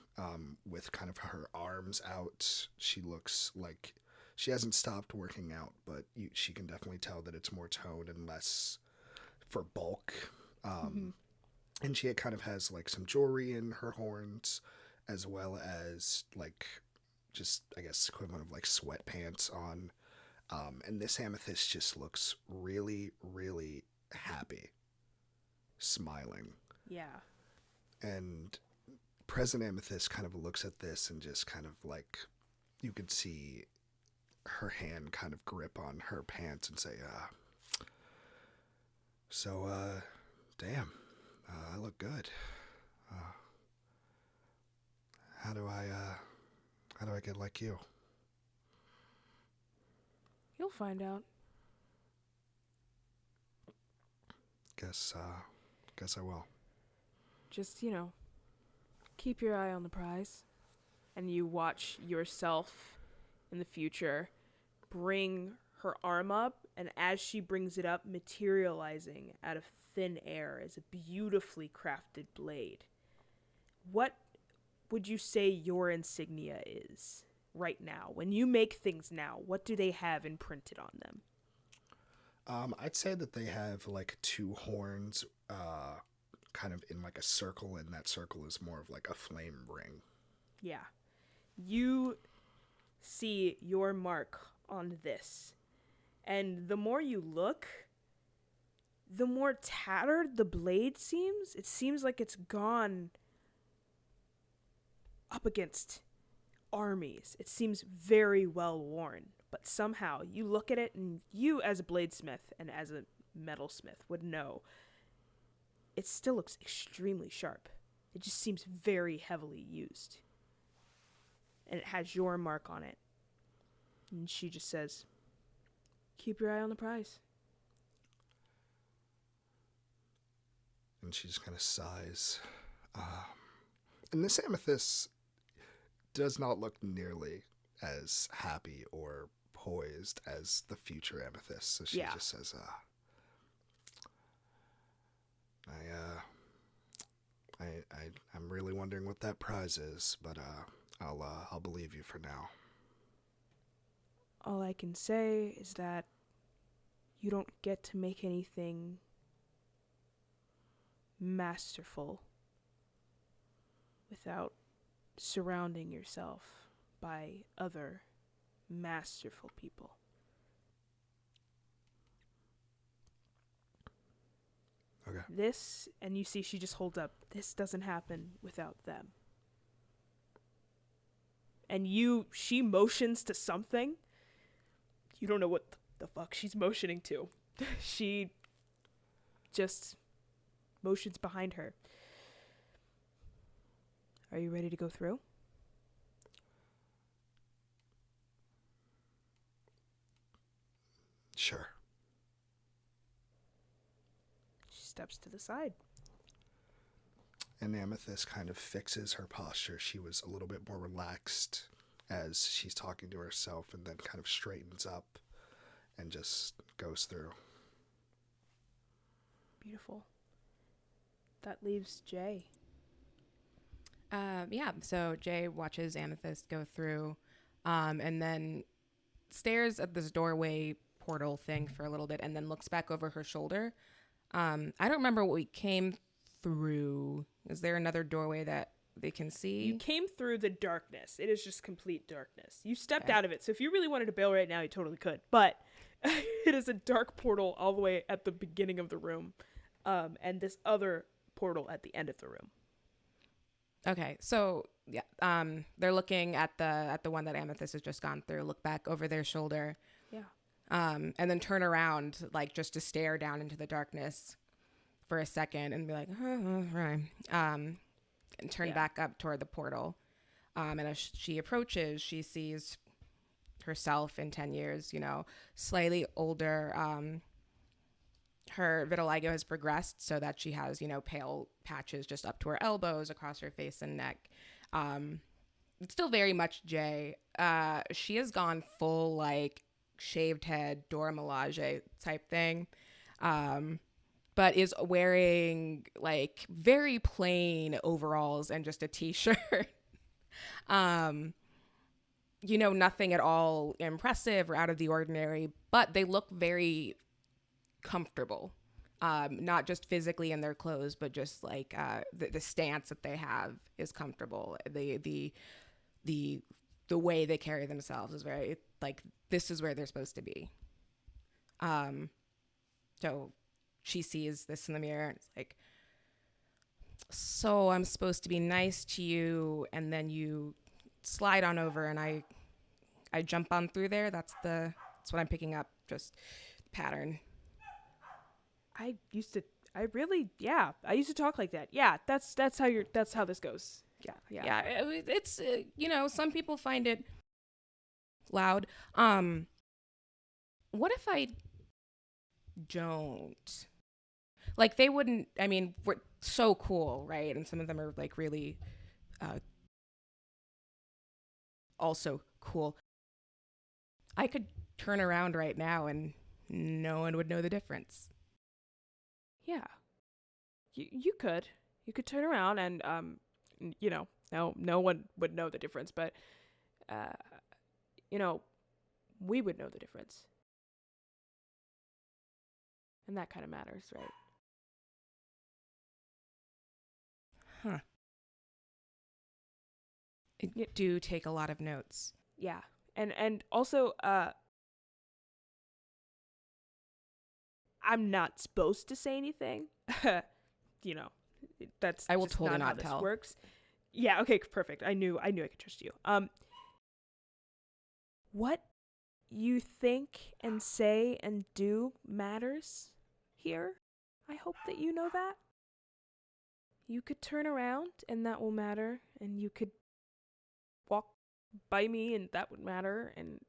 Speaker 2: with kind of her arms out. She looks like she hasn't stopped working out, but she can definitely tell that it's more toned and less for bulk. And she kind of has like some jewelry in her horns, as well as like just, I guess, equivalent of like sweatpants on. And this amethyst just looks really, really happy, smiling.
Speaker 1: Yeah.
Speaker 2: And present amethyst kind of looks at this and just kind of like, you could see her hand kind of grip on her pants and say, damn, I look good. How do I get like you?
Speaker 1: You'll find out.
Speaker 2: Guess I will.
Speaker 1: Just, keep your eye on the prize. And you watch yourself in the future bring her arm up, and as she brings it up, materializing out of thin air is a beautifully crafted blade. What would you say your insignia is right now? When you make things now, what do they have imprinted on them?
Speaker 2: I'd say that they have like two horns, kind of in like a circle, and that circle is more of like a flame ring.
Speaker 1: Yeah. You see your mark on this. And the more you look, the more tattered the blade seems. It seems like it's gone up against armies. It seems very well worn. But somehow you look at it, and you as a bladesmith and as a metalsmith would know it still looks extremely sharp. It just seems very heavily used. And it has your mark on it. And she just says, keep your eye on the prize.
Speaker 2: And she just kind of sighs. And this amethyst does not look nearly as happy or poised as the future amethyst. So she just says, I'm really wondering what that prize is, but I'll believe you for now.
Speaker 1: All I can say is that you don't get to make anything masterful without surrounding yourself by other masterful people.
Speaker 2: Okay.
Speaker 1: This, and you see she just holds up, this doesn't happen without them. And she motions to something. You don't know what the fuck she's motioning to. She just motions behind her. Are you ready to go through?
Speaker 2: Sure.
Speaker 1: She steps to the side.
Speaker 2: And Amethyst kind of fixes her posture. She was a little bit more relaxed as she's talking to herself, and then kind of straightens up and just goes through.
Speaker 1: Beautiful. That leaves Jay.
Speaker 4: So Jay watches Amethyst go through, and then stares at this doorway portal thing for a little bit, and then looks back over her shoulder. I don't remember what we came through. Is there another doorway that they can see?
Speaker 1: You came through the darkness. It is just complete darkness. You stepped out of it, so if you really wanted to bail right now, you totally could. But it is a dark portal all the way at the beginning of the room, and this other portal at the end of the room.
Speaker 4: Okay, so they're looking at the one that Amethyst has just gone through. Look back over their shoulder,
Speaker 1: Yeah.
Speaker 4: and then turn around, like just to stare down into the darkness. for a second and be like, right, and turn back up toward the portal. And as she approaches, she sees herself in 10 years, slightly older. Her vitiligo has progressed so that she has, pale patches just up to her elbows, across her face and neck. It's still very much Jay. She has gone full, like, shaved head, Dora Milaje type thing. But is wearing, like, very plain overalls and just a t-shirt. Nothing at all impressive or out of the ordinary, but they look very comfortable. Not just physically in their clothes, but just like the stance that they have is comfortable. The way they carry themselves is very, like, this is where they're supposed to be. So she sees this in the mirror and it's like, so I'm supposed to be nice to you, and then you slide on over and I jump on through there. That's what I'm picking up, just pattern.
Speaker 1: I used to talk like that. Yeah, that's how this goes. Yeah.
Speaker 4: It's some people find it loud. What if I don't? Like, they wouldn't. I mean, we're so cool, right? And some of them are, like, really also cool. I could turn around right now and no one would know the difference.
Speaker 1: Yeah. You could turn around and no one would know the difference, but we would know the difference. And that kind of matters, right?
Speaker 4: Huh. I do take a lot of notes.
Speaker 1: Yeah. And also I'm not supposed to say anything. That's
Speaker 4: I will
Speaker 1: just
Speaker 4: totally
Speaker 1: not how
Speaker 4: not
Speaker 1: this
Speaker 4: tell.
Speaker 1: works. Yeah, okay, perfect. I knew I could trust you. What you think and say and do matters here. I hope that you know that. You could turn around and that will matter, and you could walk by me and that would matter, and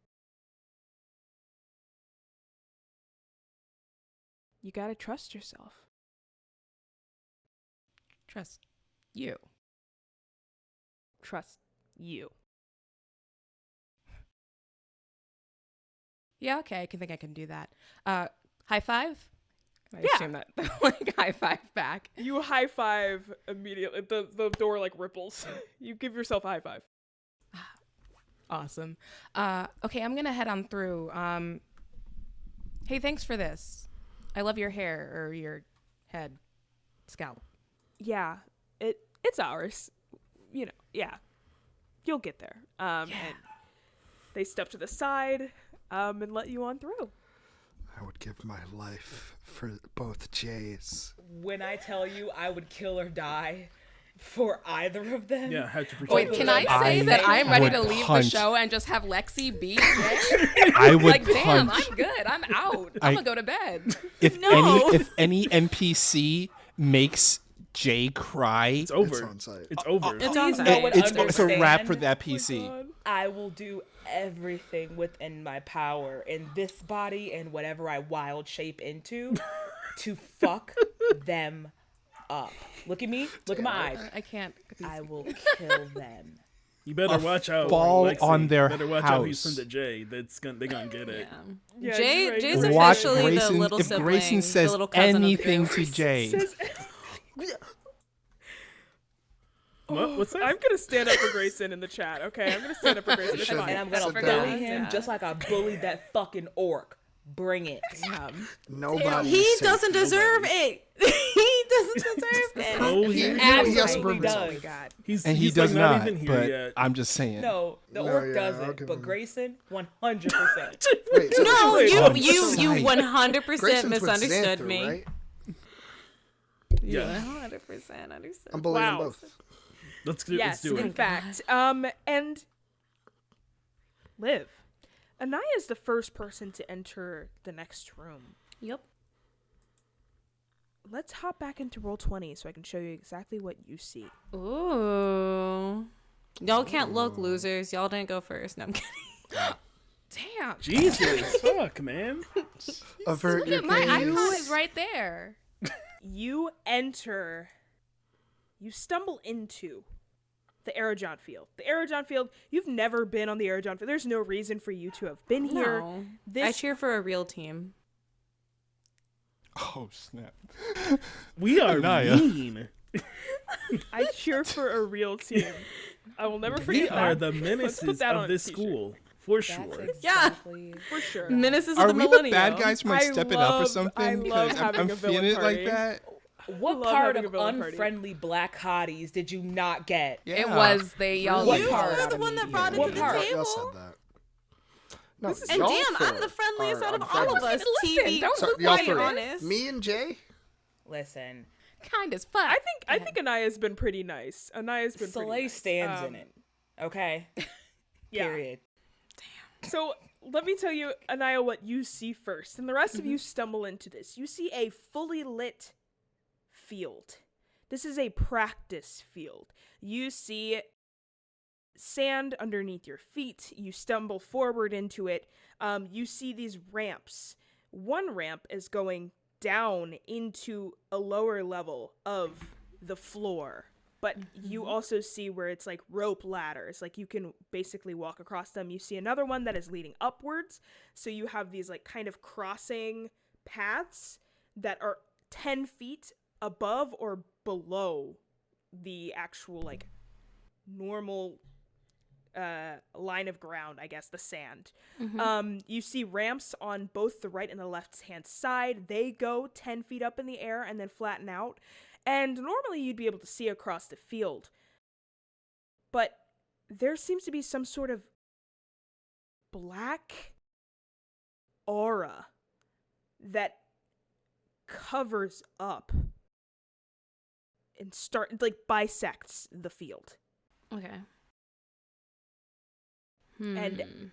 Speaker 1: you gotta trust yourself.
Speaker 4: Trust you.
Speaker 1: Trust you.
Speaker 4: Yeah, okay, I can do that. High five? I
Speaker 1: Yeah.
Speaker 4: assume that, like, high five back.
Speaker 1: You high five immediately. The door, like, ripples. You give yourself a high five.
Speaker 4: Awesome. Okay, I'm gonna head on through. Hey, thanks for this. I love your hair, or your head, scalp.
Speaker 1: Yeah, it's ours. Yeah. You'll get there. And they step to the side and let you on through.
Speaker 2: I would give my life for both Jays.
Speaker 5: When I tell you I would kill or die for either of them.
Speaker 6: Yeah, had to protect.
Speaker 4: Wait, can I say that I'm ready to leave the show and just have Lexi beat Jay?
Speaker 3: I would
Speaker 4: Like, damn,
Speaker 3: punch.
Speaker 4: I'm good. I'm out. I'm gonna go to bed.
Speaker 3: If any NPC makes Jay cry,
Speaker 6: It's over.
Speaker 2: It's on site.
Speaker 6: It's over.
Speaker 5: Please
Speaker 7: on
Speaker 5: no
Speaker 7: site.
Speaker 5: one
Speaker 3: it's a wrap for
Speaker 5: understand.
Speaker 3: that PC.
Speaker 5: I will do everything within my power in this body and whatever I wild shape into to fuck them up. Look at me. Look at my eyes.
Speaker 4: I can't.
Speaker 5: I will kill them.
Speaker 6: You better watch out.
Speaker 3: fall
Speaker 6: Lexi.
Speaker 3: on their
Speaker 6: Better watch out who you
Speaker 3: house.
Speaker 6: send to Jay. They're gonna get it.
Speaker 1: Yeah,
Speaker 7: Jay,
Speaker 1: you're right.
Speaker 7: Jay's
Speaker 3: Watch
Speaker 7: officially
Speaker 3: Grayson.
Speaker 7: the little
Speaker 3: If
Speaker 7: sibling,
Speaker 3: Grayson says
Speaker 7: the little cousin
Speaker 3: anything
Speaker 7: of the
Speaker 3: to Jay,
Speaker 6: What's that?
Speaker 1: I'm gonna stand up for Grayson in the chat, okay? I'm gonna stand up for Grayson. It's
Speaker 2: Shouldn't.
Speaker 1: fine.
Speaker 5: And I'm gonna
Speaker 2: Sit
Speaker 5: bully
Speaker 2: down.
Speaker 5: him just like I bullied that fucking orc. Bring it.
Speaker 2: Nobody.
Speaker 7: He
Speaker 2: is safe.
Speaker 7: doesn't deserve
Speaker 2: Nobody.
Speaker 7: it. He doesn't deserve it.
Speaker 6: Oh,
Speaker 2: He
Speaker 6: he,
Speaker 2: has to
Speaker 5: Absolutely
Speaker 2: prove
Speaker 5: does.
Speaker 2: himself.
Speaker 1: God.
Speaker 6: he's
Speaker 3: and he
Speaker 6: he's
Speaker 3: does
Speaker 6: like
Speaker 3: not.
Speaker 6: even here
Speaker 3: But
Speaker 6: yet.
Speaker 3: I'm just saying.
Speaker 5: No, the
Speaker 2: No,
Speaker 5: orc
Speaker 2: yeah, I'll
Speaker 5: doesn't,
Speaker 2: give
Speaker 5: but
Speaker 2: him-
Speaker 5: Grayson, 100%.
Speaker 2: Wait, so
Speaker 7: No,
Speaker 2: wait,
Speaker 7: you
Speaker 2: hold on.
Speaker 7: you 100%
Speaker 2: Grayson's with
Speaker 7: misunderstood
Speaker 2: Xanther,
Speaker 7: me.
Speaker 2: right?
Speaker 6: Yeah,
Speaker 7: 100% understood.
Speaker 2: I'm bullying
Speaker 1: Wow.
Speaker 2: them both.
Speaker 6: let's
Speaker 1: Yes,
Speaker 6: do
Speaker 1: in
Speaker 6: it.
Speaker 1: fact. And Liv. Anaya is the first person to enter the next room.
Speaker 7: Yep.
Speaker 1: let's hop back into roll 20 so I can show you exactly what you see.
Speaker 7: Ooh. Y'all can't look, losers. Y'all didn't go first. No, I'm kidding.
Speaker 4: Damn.
Speaker 6: Jesus, fuck, man.
Speaker 2: Avert
Speaker 4: Look
Speaker 2: your
Speaker 4: at my
Speaker 2: gaze.
Speaker 4: icon is right there.
Speaker 1: You stumble into the Aerojon field. The Aerojon field, you've never been on the Aerojon field. There's no reason for you to have been here.
Speaker 7: No. I
Speaker 1: This
Speaker 7: cheer for a real team.
Speaker 3: Oh, snap.
Speaker 6: We are
Speaker 3: Anaya.
Speaker 6: mean.
Speaker 1: I cheer for a real team. I will never
Speaker 6: We
Speaker 1: forget
Speaker 6: are
Speaker 1: that.
Speaker 6: the
Speaker 1: Let's
Speaker 6: menaces
Speaker 1: put that on
Speaker 6: of
Speaker 1: a
Speaker 6: this
Speaker 1: t-shirt.
Speaker 6: school, for
Speaker 5: That's
Speaker 6: sure.
Speaker 5: exactly
Speaker 1: For sure.
Speaker 7: Menaces
Speaker 3: Are
Speaker 7: of the
Speaker 3: we the
Speaker 7: millennium.
Speaker 3: bad guys from like
Speaker 1: I
Speaker 3: Step It Up or
Speaker 1: love-
Speaker 3: something?
Speaker 1: I love
Speaker 3: 'Cause
Speaker 1: having
Speaker 3: I'm
Speaker 1: a villain
Speaker 3: feeling it
Speaker 1: party.
Speaker 3: like that.
Speaker 5: What
Speaker 1: love
Speaker 5: part
Speaker 1: having
Speaker 5: of
Speaker 1: a villain party.
Speaker 5: unfriendly black hotties did you not get?
Speaker 3: Yeah.
Speaker 4: It was y'all.
Speaker 5: What
Speaker 7: You
Speaker 5: part?
Speaker 7: were the one that brought it
Speaker 5: What
Speaker 7: to the
Speaker 5: part?
Speaker 7: table.
Speaker 2: Y'all said that. No,
Speaker 1: This is-
Speaker 7: And
Speaker 2: y'all
Speaker 7: damn, I'm
Speaker 2: four
Speaker 7: the friendliest
Speaker 2: are
Speaker 7: out of all
Speaker 2: unfriendly.
Speaker 7: of us.
Speaker 4: Listen,
Speaker 7: TV.
Speaker 4: don't
Speaker 2: So,
Speaker 4: look
Speaker 2: y'all
Speaker 4: like
Speaker 2: three.
Speaker 4: you're
Speaker 7: honest.
Speaker 2: Me and Jay?
Speaker 5: Listen,
Speaker 4: kind as fuck.
Speaker 1: I think Anaya's been pretty nice. Anaya's been pretty
Speaker 5: Soleil
Speaker 1: nice.
Speaker 5: stands in it. Okay.
Speaker 1: Yeah.
Speaker 5: Period.
Speaker 1: So let me tell you, Anaya, what you see first, and the rest of you stumble into this. You see a fully lit field. This is a practice field. You see sand underneath your feet. You stumble forward into it. You see these ramps. One ramp is going down into a lower level of the floor. But you also see where it's like rope ladders, like you can basically walk across them. You see another one that is leading upwards. So you have these like kind of crossing paths that are 10 feet above or below the actual like normal line of ground, I guess, the sand. You see ramps on both the right and the left hand side. They go 10 feet up in the air and then flatten out. And normally you'd be able to see across the field. But there seems to be some sort of black aura that covers up and bisects the field.
Speaker 7: Okay.
Speaker 1: And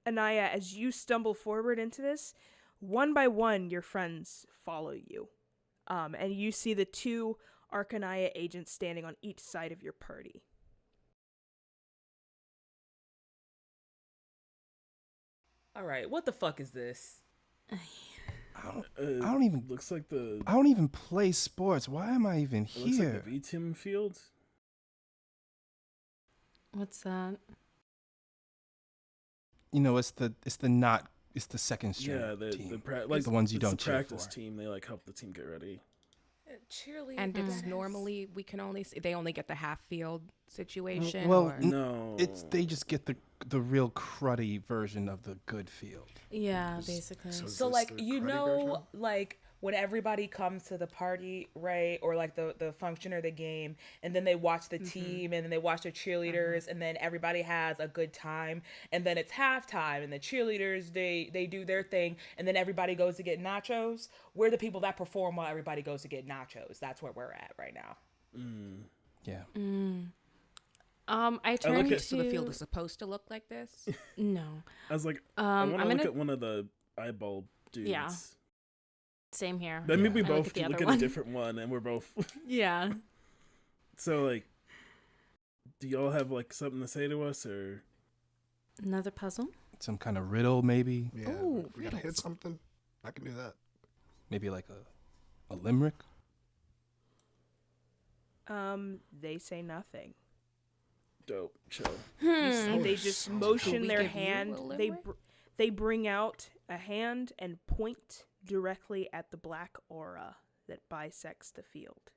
Speaker 1: Anaya, as you stumble forward into this, one by one your friends follow you. And you see the two Arcanaya agents standing on each side of your party.
Speaker 5: All right. What the fuck is this?
Speaker 3: I don't even
Speaker 6: Looks like the.
Speaker 3: I don't even play sports. Why am I even
Speaker 6: It looks like
Speaker 3: here?
Speaker 6: the V-Team field.
Speaker 7: What's that?
Speaker 3: You know, it's the second string
Speaker 6: Yeah, the
Speaker 3: team.
Speaker 6: like
Speaker 3: the ones you
Speaker 6: it's
Speaker 3: don't
Speaker 6: the
Speaker 3: cheer
Speaker 6: practice
Speaker 3: for.
Speaker 6: team. They like help the team get ready.
Speaker 5: Cheerleading.
Speaker 4: And it's
Speaker 5: class.
Speaker 4: normally we can only see, they only get the half field situation.
Speaker 3: Well,
Speaker 4: or?
Speaker 6: No,
Speaker 3: they just get the real cruddy version of the good field.
Speaker 7: Yeah, basically.
Speaker 2: So is
Speaker 5: So
Speaker 2: this
Speaker 5: like
Speaker 2: the
Speaker 5: you
Speaker 2: cruddy
Speaker 5: know
Speaker 2: version?
Speaker 5: like when everybody comes to the party, right, or like the function or the game, and then they watch the team and then they watch the cheerleaders and then everybody has a good time and then it's halftime and the cheerleaders they do their thing and then everybody goes to get nachos. We're the people that perform while everybody goes to get nachos. That's where we're at right now.
Speaker 3: Yeah.
Speaker 7: I turned
Speaker 6: at-
Speaker 7: to
Speaker 4: So the field is supposed to look like this.
Speaker 7: No.
Speaker 6: I was like, I want to
Speaker 7: I'm
Speaker 6: look
Speaker 7: gonna-
Speaker 6: at one of the eyeball dudes.
Speaker 7: Yeah. Same here.
Speaker 6: Then maybe we
Speaker 7: I
Speaker 6: both
Speaker 7: the
Speaker 6: look
Speaker 7: other
Speaker 6: at
Speaker 7: one.
Speaker 6: a different one, and we're both.
Speaker 7: Yeah.
Speaker 6: So like, do y'all have like something to say to us, or
Speaker 7: Another puzzle?
Speaker 3: Some kind of riddle, maybe.
Speaker 2: Yeah,
Speaker 4: Ooh,
Speaker 2: we gotta hit
Speaker 4: riddles.
Speaker 2: something. I can do that.
Speaker 3: Maybe like a limerick.
Speaker 1: They say nothing.
Speaker 6: dope? Chill.
Speaker 1: You see,
Speaker 2: Oh,
Speaker 1: they
Speaker 2: it
Speaker 1: just
Speaker 2: sounds
Speaker 1: motion
Speaker 4: good.
Speaker 1: their
Speaker 4: Can we give you
Speaker 1: hand.
Speaker 4: a limerick?
Speaker 1: They bring out a hand and point directly at the black aura that bisects the field.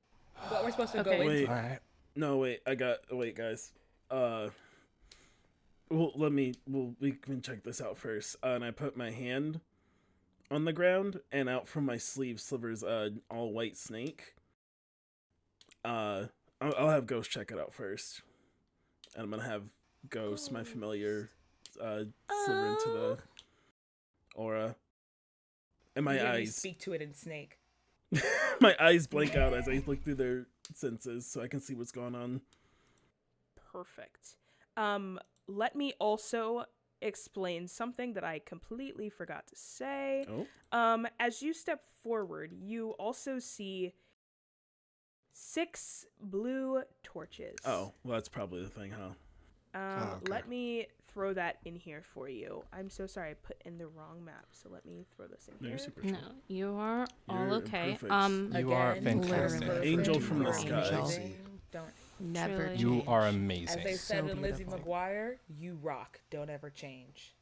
Speaker 5: What we're supposed to go
Speaker 7: Okay.
Speaker 5: into.
Speaker 6: Wait,
Speaker 3: All right.
Speaker 6: no, wait. Wait, guys. Well, we can check this out first. And I put my hand on the ground, and out from my sleeve slivers an all white snake. I'll have Ghost check it out first, and I'm gonna have Ghost, my familiar, sliver into the aura. And my
Speaker 5: You hear me
Speaker 6: eyes,
Speaker 5: speak to it in snake.
Speaker 6: my eyes blank out as I look through their senses, so I can see what's going on.
Speaker 1: Perfect. Let me also explain something that I completely forgot to say.
Speaker 6: Oh.
Speaker 1: As you step forward, you also see 6 blue torches.
Speaker 6: Oh, well, that's probably the thing, huh?
Speaker 2: Okay.
Speaker 1: Let me throw that in here for you. I'm so sorry, I put in the wrong map, so let me throw this in
Speaker 6: You're
Speaker 1: here.
Speaker 6: super
Speaker 7: No,
Speaker 6: chill.
Speaker 7: you are all
Speaker 6: You're
Speaker 7: okay.
Speaker 6: perfect.
Speaker 3: You are
Speaker 5: Again,
Speaker 3: fantastic.
Speaker 7: literally.
Speaker 6: Angel from the
Speaker 4: Angel.
Speaker 6: sky.
Speaker 5: Don't.
Speaker 4: Never
Speaker 7: Truly.
Speaker 4: change.
Speaker 3: You are
Speaker 5: As
Speaker 3: amazing.
Speaker 5: they said
Speaker 4: So
Speaker 5: in Lizzie
Speaker 4: beautiful.
Speaker 5: McGuire, you rock. Don't ever change.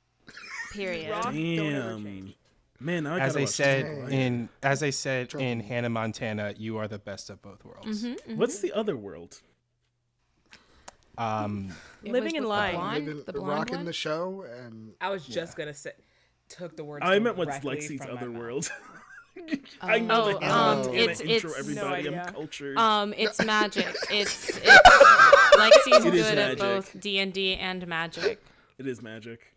Speaker 7: Period.
Speaker 1: Rock, don't ever
Speaker 6: Damn.
Speaker 1: change.
Speaker 6: Man, now I
Speaker 3: As
Speaker 6: gotta
Speaker 3: I
Speaker 6: watch
Speaker 3: said
Speaker 6: this.
Speaker 3: in in
Speaker 2: Trouble.
Speaker 3: Hannah Montana, you are the best of both worlds.
Speaker 6: What's the other world?
Speaker 4: It
Speaker 1: Living
Speaker 4: was
Speaker 1: in
Speaker 4: with
Speaker 1: line.
Speaker 4: The blonde
Speaker 2: rocking
Speaker 4: one?
Speaker 2: the show, and
Speaker 5: I was just gonna say, took the words.
Speaker 6: I meant what's
Speaker 5: directly
Speaker 6: Lexi's
Speaker 5: from my
Speaker 6: other
Speaker 5: mouth.
Speaker 6: world. I know
Speaker 7: Oh,
Speaker 6: the Hannah Montana
Speaker 7: it's-
Speaker 6: intro,
Speaker 7: it's-
Speaker 6: everybody.
Speaker 1: No
Speaker 6: I'm
Speaker 1: idea.
Speaker 6: cultured.
Speaker 7: It's magic. It's Lexi's
Speaker 6: It is
Speaker 7: good at
Speaker 6: magic.
Speaker 7: both D&D and magic.
Speaker 6: It is magic.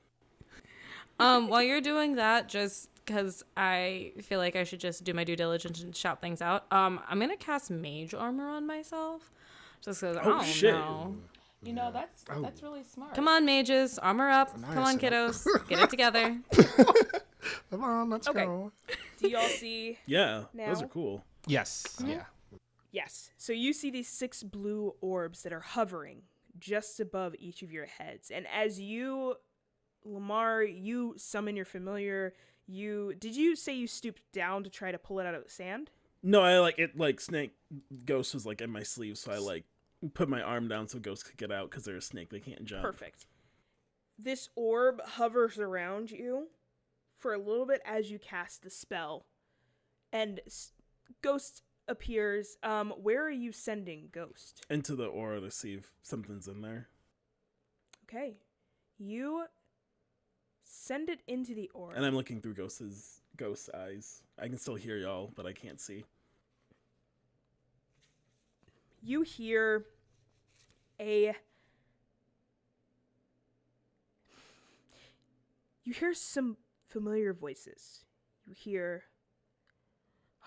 Speaker 7: While you're doing that, just because I feel like I should just do my due diligence and shout things out, I'm gonna cast mage armor on myself, just because I
Speaker 6: Oh,
Speaker 7: don't
Speaker 6: shit.
Speaker 7: know.
Speaker 5: You know, that's really smart.
Speaker 7: Come on, mages, armor up.
Speaker 2: Nice.
Speaker 7: Come on, kiddos, get it together.
Speaker 2: come on, let's
Speaker 1: Okay.
Speaker 2: go.
Speaker 1: Do y'all see?
Speaker 6: Yeah, those
Speaker 1: Now?
Speaker 6: are cool.
Speaker 3: Yes. Yeah.
Speaker 1: Yes. So you see these 6 blue orbs that are hovering just above each of your heads. And as you, Lamar, you summon your familiar, did you say you stooped down to try to pull it out of the sand?
Speaker 6: No, I like snake ghost was like in my sleeve, so I put my arm down so ghost could get out because they're a snake, they can't jump.
Speaker 1: Perfect. This orb hovers around you for a little bit as you cast the spell. And Ghost appears. Where are you sending Ghost?
Speaker 6: Into the aura to see if something's in there.
Speaker 1: Okay. You send it into the aura.
Speaker 6: And I'm looking through Ghost's eyes. I can still hear y'all, but I can't see.
Speaker 1: You hear some familiar voices. You hear,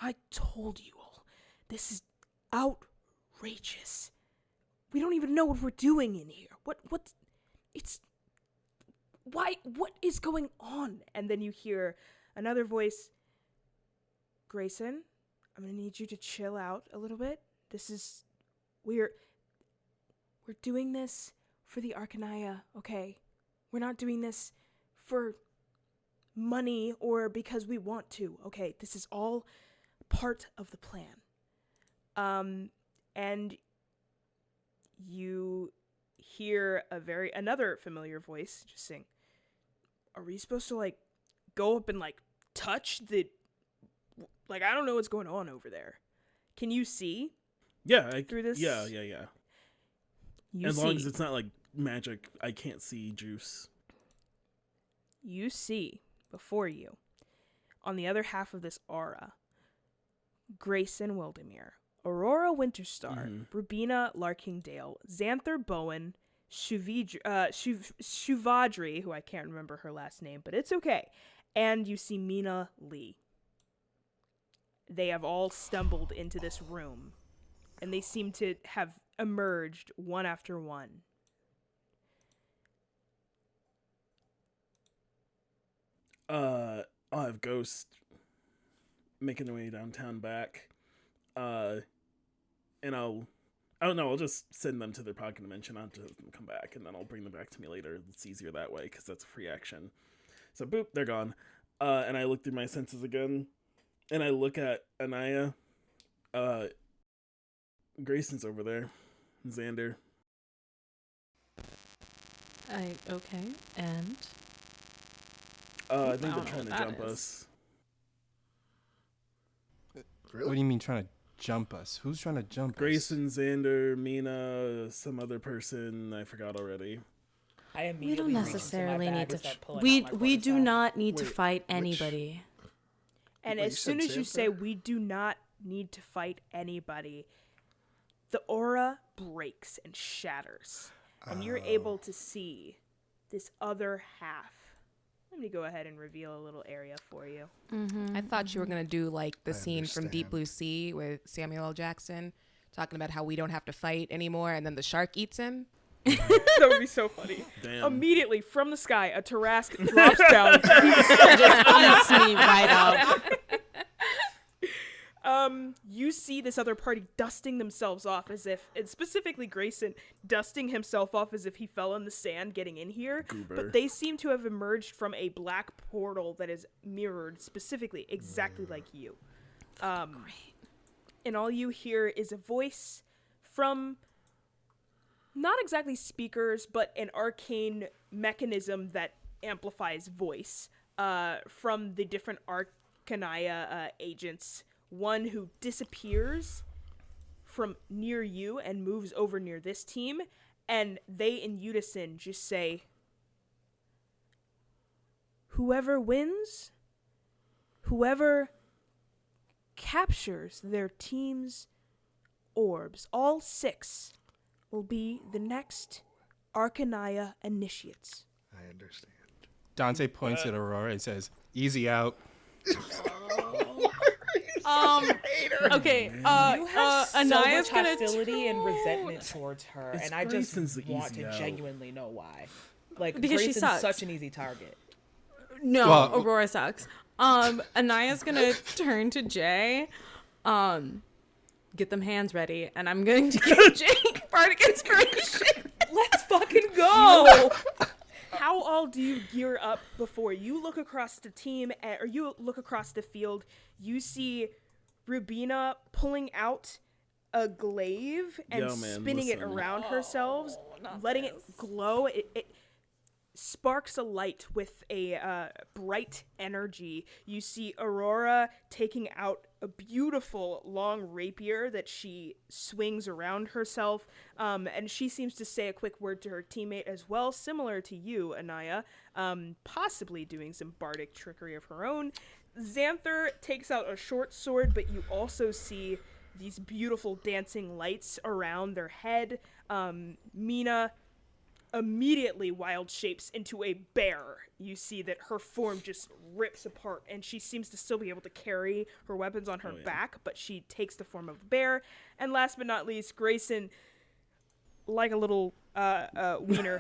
Speaker 1: I told you all, this is outrageous. We don't even know what we're doing in here. What is going on? And then you hear another voice, Grayson, I'm gonna need you to chill out a little bit. We're doing this for the Arcanaya, okay? We're not doing this for money or because we want to, okay? This is all part of the plan. And you hear another familiar voice just saying, are we supposed to go up and touch the, I don't know what's going on over there. Can you see?
Speaker 6: Yeah,
Speaker 1: Through this?
Speaker 6: Yeah. As long as it's not magic, I can't see juice.
Speaker 1: You see before you, on the other half of this aura, Grayson Wildemere, Aurora Winterstar, Rubina Larkingdale, Xanther Bowen, Shuvadri, who I can't remember her last name, but it's okay, and you see Mina Lee. They have all stumbled into this room, and they seem to have emerged one after one.
Speaker 6: I'll have Ghost making their way downtown back. And I'll just send them to their pocket dimension. I'll just come back, and then I'll bring them back to me later. It's easier that way, because that's a free action. So, boop, they're gone. And I look through my senses again, and I look at Anaya. Grayson's over there. Xander.
Speaker 7: Okay, and
Speaker 6: I think
Speaker 7: I
Speaker 6: they're
Speaker 7: don't
Speaker 6: trying
Speaker 7: know
Speaker 6: to
Speaker 7: what
Speaker 6: jump
Speaker 7: that is.
Speaker 6: us.
Speaker 2: Really?
Speaker 3: What do you mean trying to jump us? Who's trying to jump
Speaker 6: Grayson, Xander, Mina, some other person. I forgot already.
Speaker 5: I
Speaker 7: we
Speaker 5: immediately
Speaker 7: don't
Speaker 5: reach into my
Speaker 7: necessarily
Speaker 5: bag
Speaker 7: need
Speaker 5: and
Speaker 7: to.
Speaker 5: start pulling
Speaker 7: We
Speaker 5: out my
Speaker 7: we do
Speaker 5: quarterstaff.
Speaker 7: not need to
Speaker 2: Wait,
Speaker 7: fight
Speaker 2: which-
Speaker 7: anybody.
Speaker 1: And
Speaker 2: Wait,
Speaker 1: as
Speaker 2: you
Speaker 1: soon
Speaker 2: said
Speaker 1: as you
Speaker 2: Xanther?
Speaker 1: say we do not need to fight anybody, the aura breaks and shatters. And you're able to see this other half. Let me go ahead and reveal a little area for you.
Speaker 4: I thought you were gonna do the
Speaker 2: I
Speaker 4: scene from Deep
Speaker 2: understand.
Speaker 4: Blue Sea with Samuel L. Jackson talking about how we don't have to fight anymore, and then the shark eats him.
Speaker 1: That would be so funny.
Speaker 6: Damn.
Speaker 1: Immediately from the sky, a Tarask drops down.
Speaker 7: Just eats me right up.
Speaker 1: You see this other party dusting themselves off as if, and specifically Grayson, dusting himself off as if he fell in the sand getting in here.
Speaker 6: Goober.
Speaker 1: But they seem to have emerged from a black portal that is mirrored specifically exactly like you. And all you hear is a voice from not exactly speakers, but an arcane mechanism that amplifies voice from the different Arcanaya agents. One who disappears from near you and moves over near this team, and they in unison just say, whoever wins, whoever captures their team's orbs, all 6, will be the next Arcanaya initiates.
Speaker 2: I understand.
Speaker 3: Dante points at Aurora and says, "Easy out."
Speaker 7: Okay.
Speaker 5: You have so
Speaker 7: Anaya's
Speaker 5: much
Speaker 7: gonna
Speaker 5: hostility and resentment towards her,
Speaker 6: It's
Speaker 5: and I just
Speaker 6: Grayson's the
Speaker 5: want
Speaker 6: easy
Speaker 5: to
Speaker 6: out.
Speaker 5: genuinely know why. Like,
Speaker 7: Because she
Speaker 5: Grayson's
Speaker 7: sucks.
Speaker 5: such an easy target.
Speaker 7: No,
Speaker 3: Well-
Speaker 7: Aurora sucks. Anaya's gonna turn to Jay, get them hands ready, and I'm going to give Jay bardic inspiration.
Speaker 5: Let's fucking go!
Speaker 1: How all do you gear up before you look across the team, or you look across the field? You see Rubina pulling out a glaive and
Speaker 6: Yo, man,
Speaker 1: spinning it
Speaker 6: listen.
Speaker 1: around herself, letting it glow. It sparks a light with a bright energy. You see Aurora taking out a beautiful long rapier that she swings around herself, and she seems to say a quick word to her teammate as well, similar to you, Anaya, possibly doing some bardic trickery of her own. Xanther takes out a short sword, but you also see these beautiful dancing lights around their head. Mina immediately wild shapes into a bear. You see that her form just rips apart, and she seems to still be able to carry her weapons on her back, but she takes the form of a bear. And last but not least, Grayson, like a little wiener,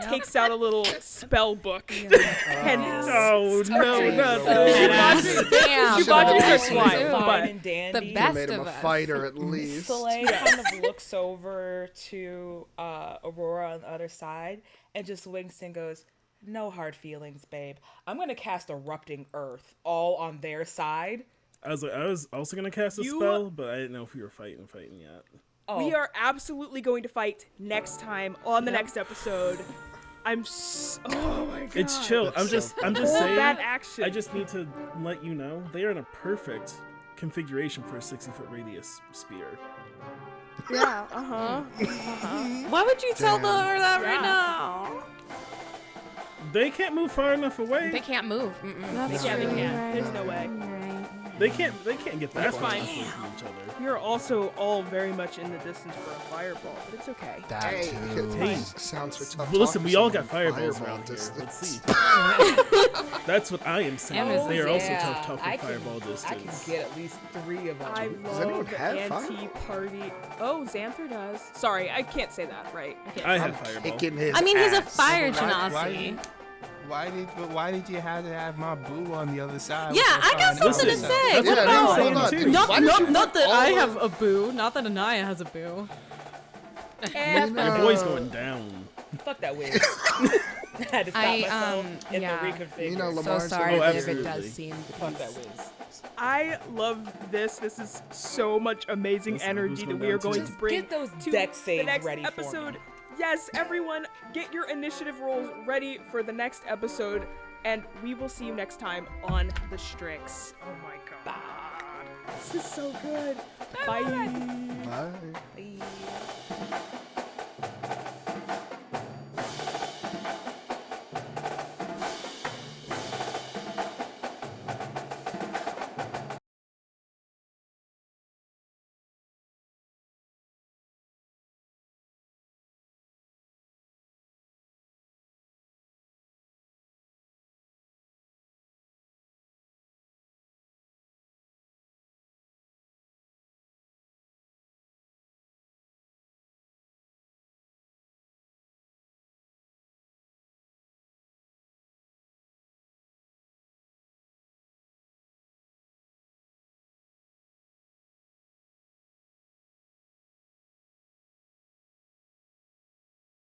Speaker 1: takes out a little spell book. And
Speaker 6: Oh no, not
Speaker 7: Damn.
Speaker 1: you bought yourself
Speaker 5: Fine
Speaker 1: wine, but
Speaker 5: and dandy.
Speaker 4: The best
Speaker 2: Made him
Speaker 4: of
Speaker 2: a
Speaker 4: us.
Speaker 2: fighter at least.
Speaker 5: Soleil kind of looks over to Aurora on the other side and just winks and goes, "No hard feelings, babe. I'm gonna cast Erupting Earth all on their side."
Speaker 6: I was also gonna cast a
Speaker 1: You-
Speaker 6: spell, but I didn't know if we were fighting yet.
Speaker 5: Oh,
Speaker 1: we are absolutely going to fight next time on the next episode. Oh my god.
Speaker 6: It's chill. I'm just
Speaker 1: Hold
Speaker 6: saying.
Speaker 1: that action.
Speaker 6: I just need to let you know they are in a perfect configuration for a 60-foot radius spear.
Speaker 1: Yeah,
Speaker 7: Why would you tell her that
Speaker 1: Yeah.
Speaker 7: right now?
Speaker 6: They can't move far enough away.
Speaker 4: They can't move. Mm-mm.
Speaker 1: Yeah, they can. There's no way.
Speaker 6: They can't get that
Speaker 1: That's
Speaker 6: far
Speaker 1: fine.
Speaker 6: away from each other.
Speaker 1: We are also all very much in the distance for a fireball, but it's okay.
Speaker 3: That
Speaker 2: Hey,
Speaker 3: too.
Speaker 6: Hey.
Speaker 2: sounds so tough.
Speaker 6: Well, listen,
Speaker 2: talking
Speaker 6: we
Speaker 2: to
Speaker 6: all
Speaker 2: someone
Speaker 6: got fireballs
Speaker 2: fireball
Speaker 6: around here. Let's
Speaker 2: distance.
Speaker 6: see. That's what I am saying.
Speaker 5: Oh,
Speaker 6: They are also
Speaker 5: yeah.
Speaker 6: tough talking
Speaker 5: I can-
Speaker 6: fireball
Speaker 5: I can
Speaker 6: distance.
Speaker 5: get at least 3 of them.
Speaker 1: I
Speaker 2: Does anyone
Speaker 1: love
Speaker 2: have fire?
Speaker 1: anti-party. Oh, Xanther does. Sorry, I can't say that, right? I can't.
Speaker 6: I have fireball.
Speaker 2: Kicking his
Speaker 7: I mean, he's a
Speaker 2: ass.
Speaker 7: fire
Speaker 3: Why
Speaker 7: genasi.
Speaker 3: why did you have to have my boo on the other side?
Speaker 7: Yeah, I got something to
Speaker 6: Listen,
Speaker 7: say.
Speaker 6: that's
Speaker 7: What
Speaker 6: what
Speaker 2: Yeah,
Speaker 6: I'm
Speaker 7: about?
Speaker 6: saying
Speaker 2: hold on,
Speaker 6: too.
Speaker 2: dude. Why did you
Speaker 7: Not that
Speaker 2: all
Speaker 7: I
Speaker 2: of-
Speaker 7: have a boo. Not that Anaya has a boo.
Speaker 5: And
Speaker 6: Your boy's going down.
Speaker 5: fuck that wig. I had to stop myself in
Speaker 4: yeah.
Speaker 5: the reconfigure.
Speaker 2: You know,
Speaker 4: So
Speaker 2: Lamar's
Speaker 4: sorry
Speaker 6: Oh,
Speaker 4: if it
Speaker 6: absolutely.
Speaker 4: does seem.
Speaker 5: Fuck that wig.
Speaker 1: I love this. This is so much amazing
Speaker 6: Listen,
Speaker 1: energy
Speaker 6: who's
Speaker 1: that
Speaker 6: going
Speaker 1: we are
Speaker 6: down
Speaker 1: going
Speaker 6: to?
Speaker 1: to bring
Speaker 5: Get those
Speaker 1: to
Speaker 5: deck
Speaker 1: the
Speaker 5: saves
Speaker 1: next
Speaker 5: ready for me.
Speaker 1: episode. Yes, everyone, get your initiative rolls ready for the next episode, and we will see you next time on the Strix. Oh my god. This is so good. Bye.
Speaker 2: Bye.
Speaker 5: Bye.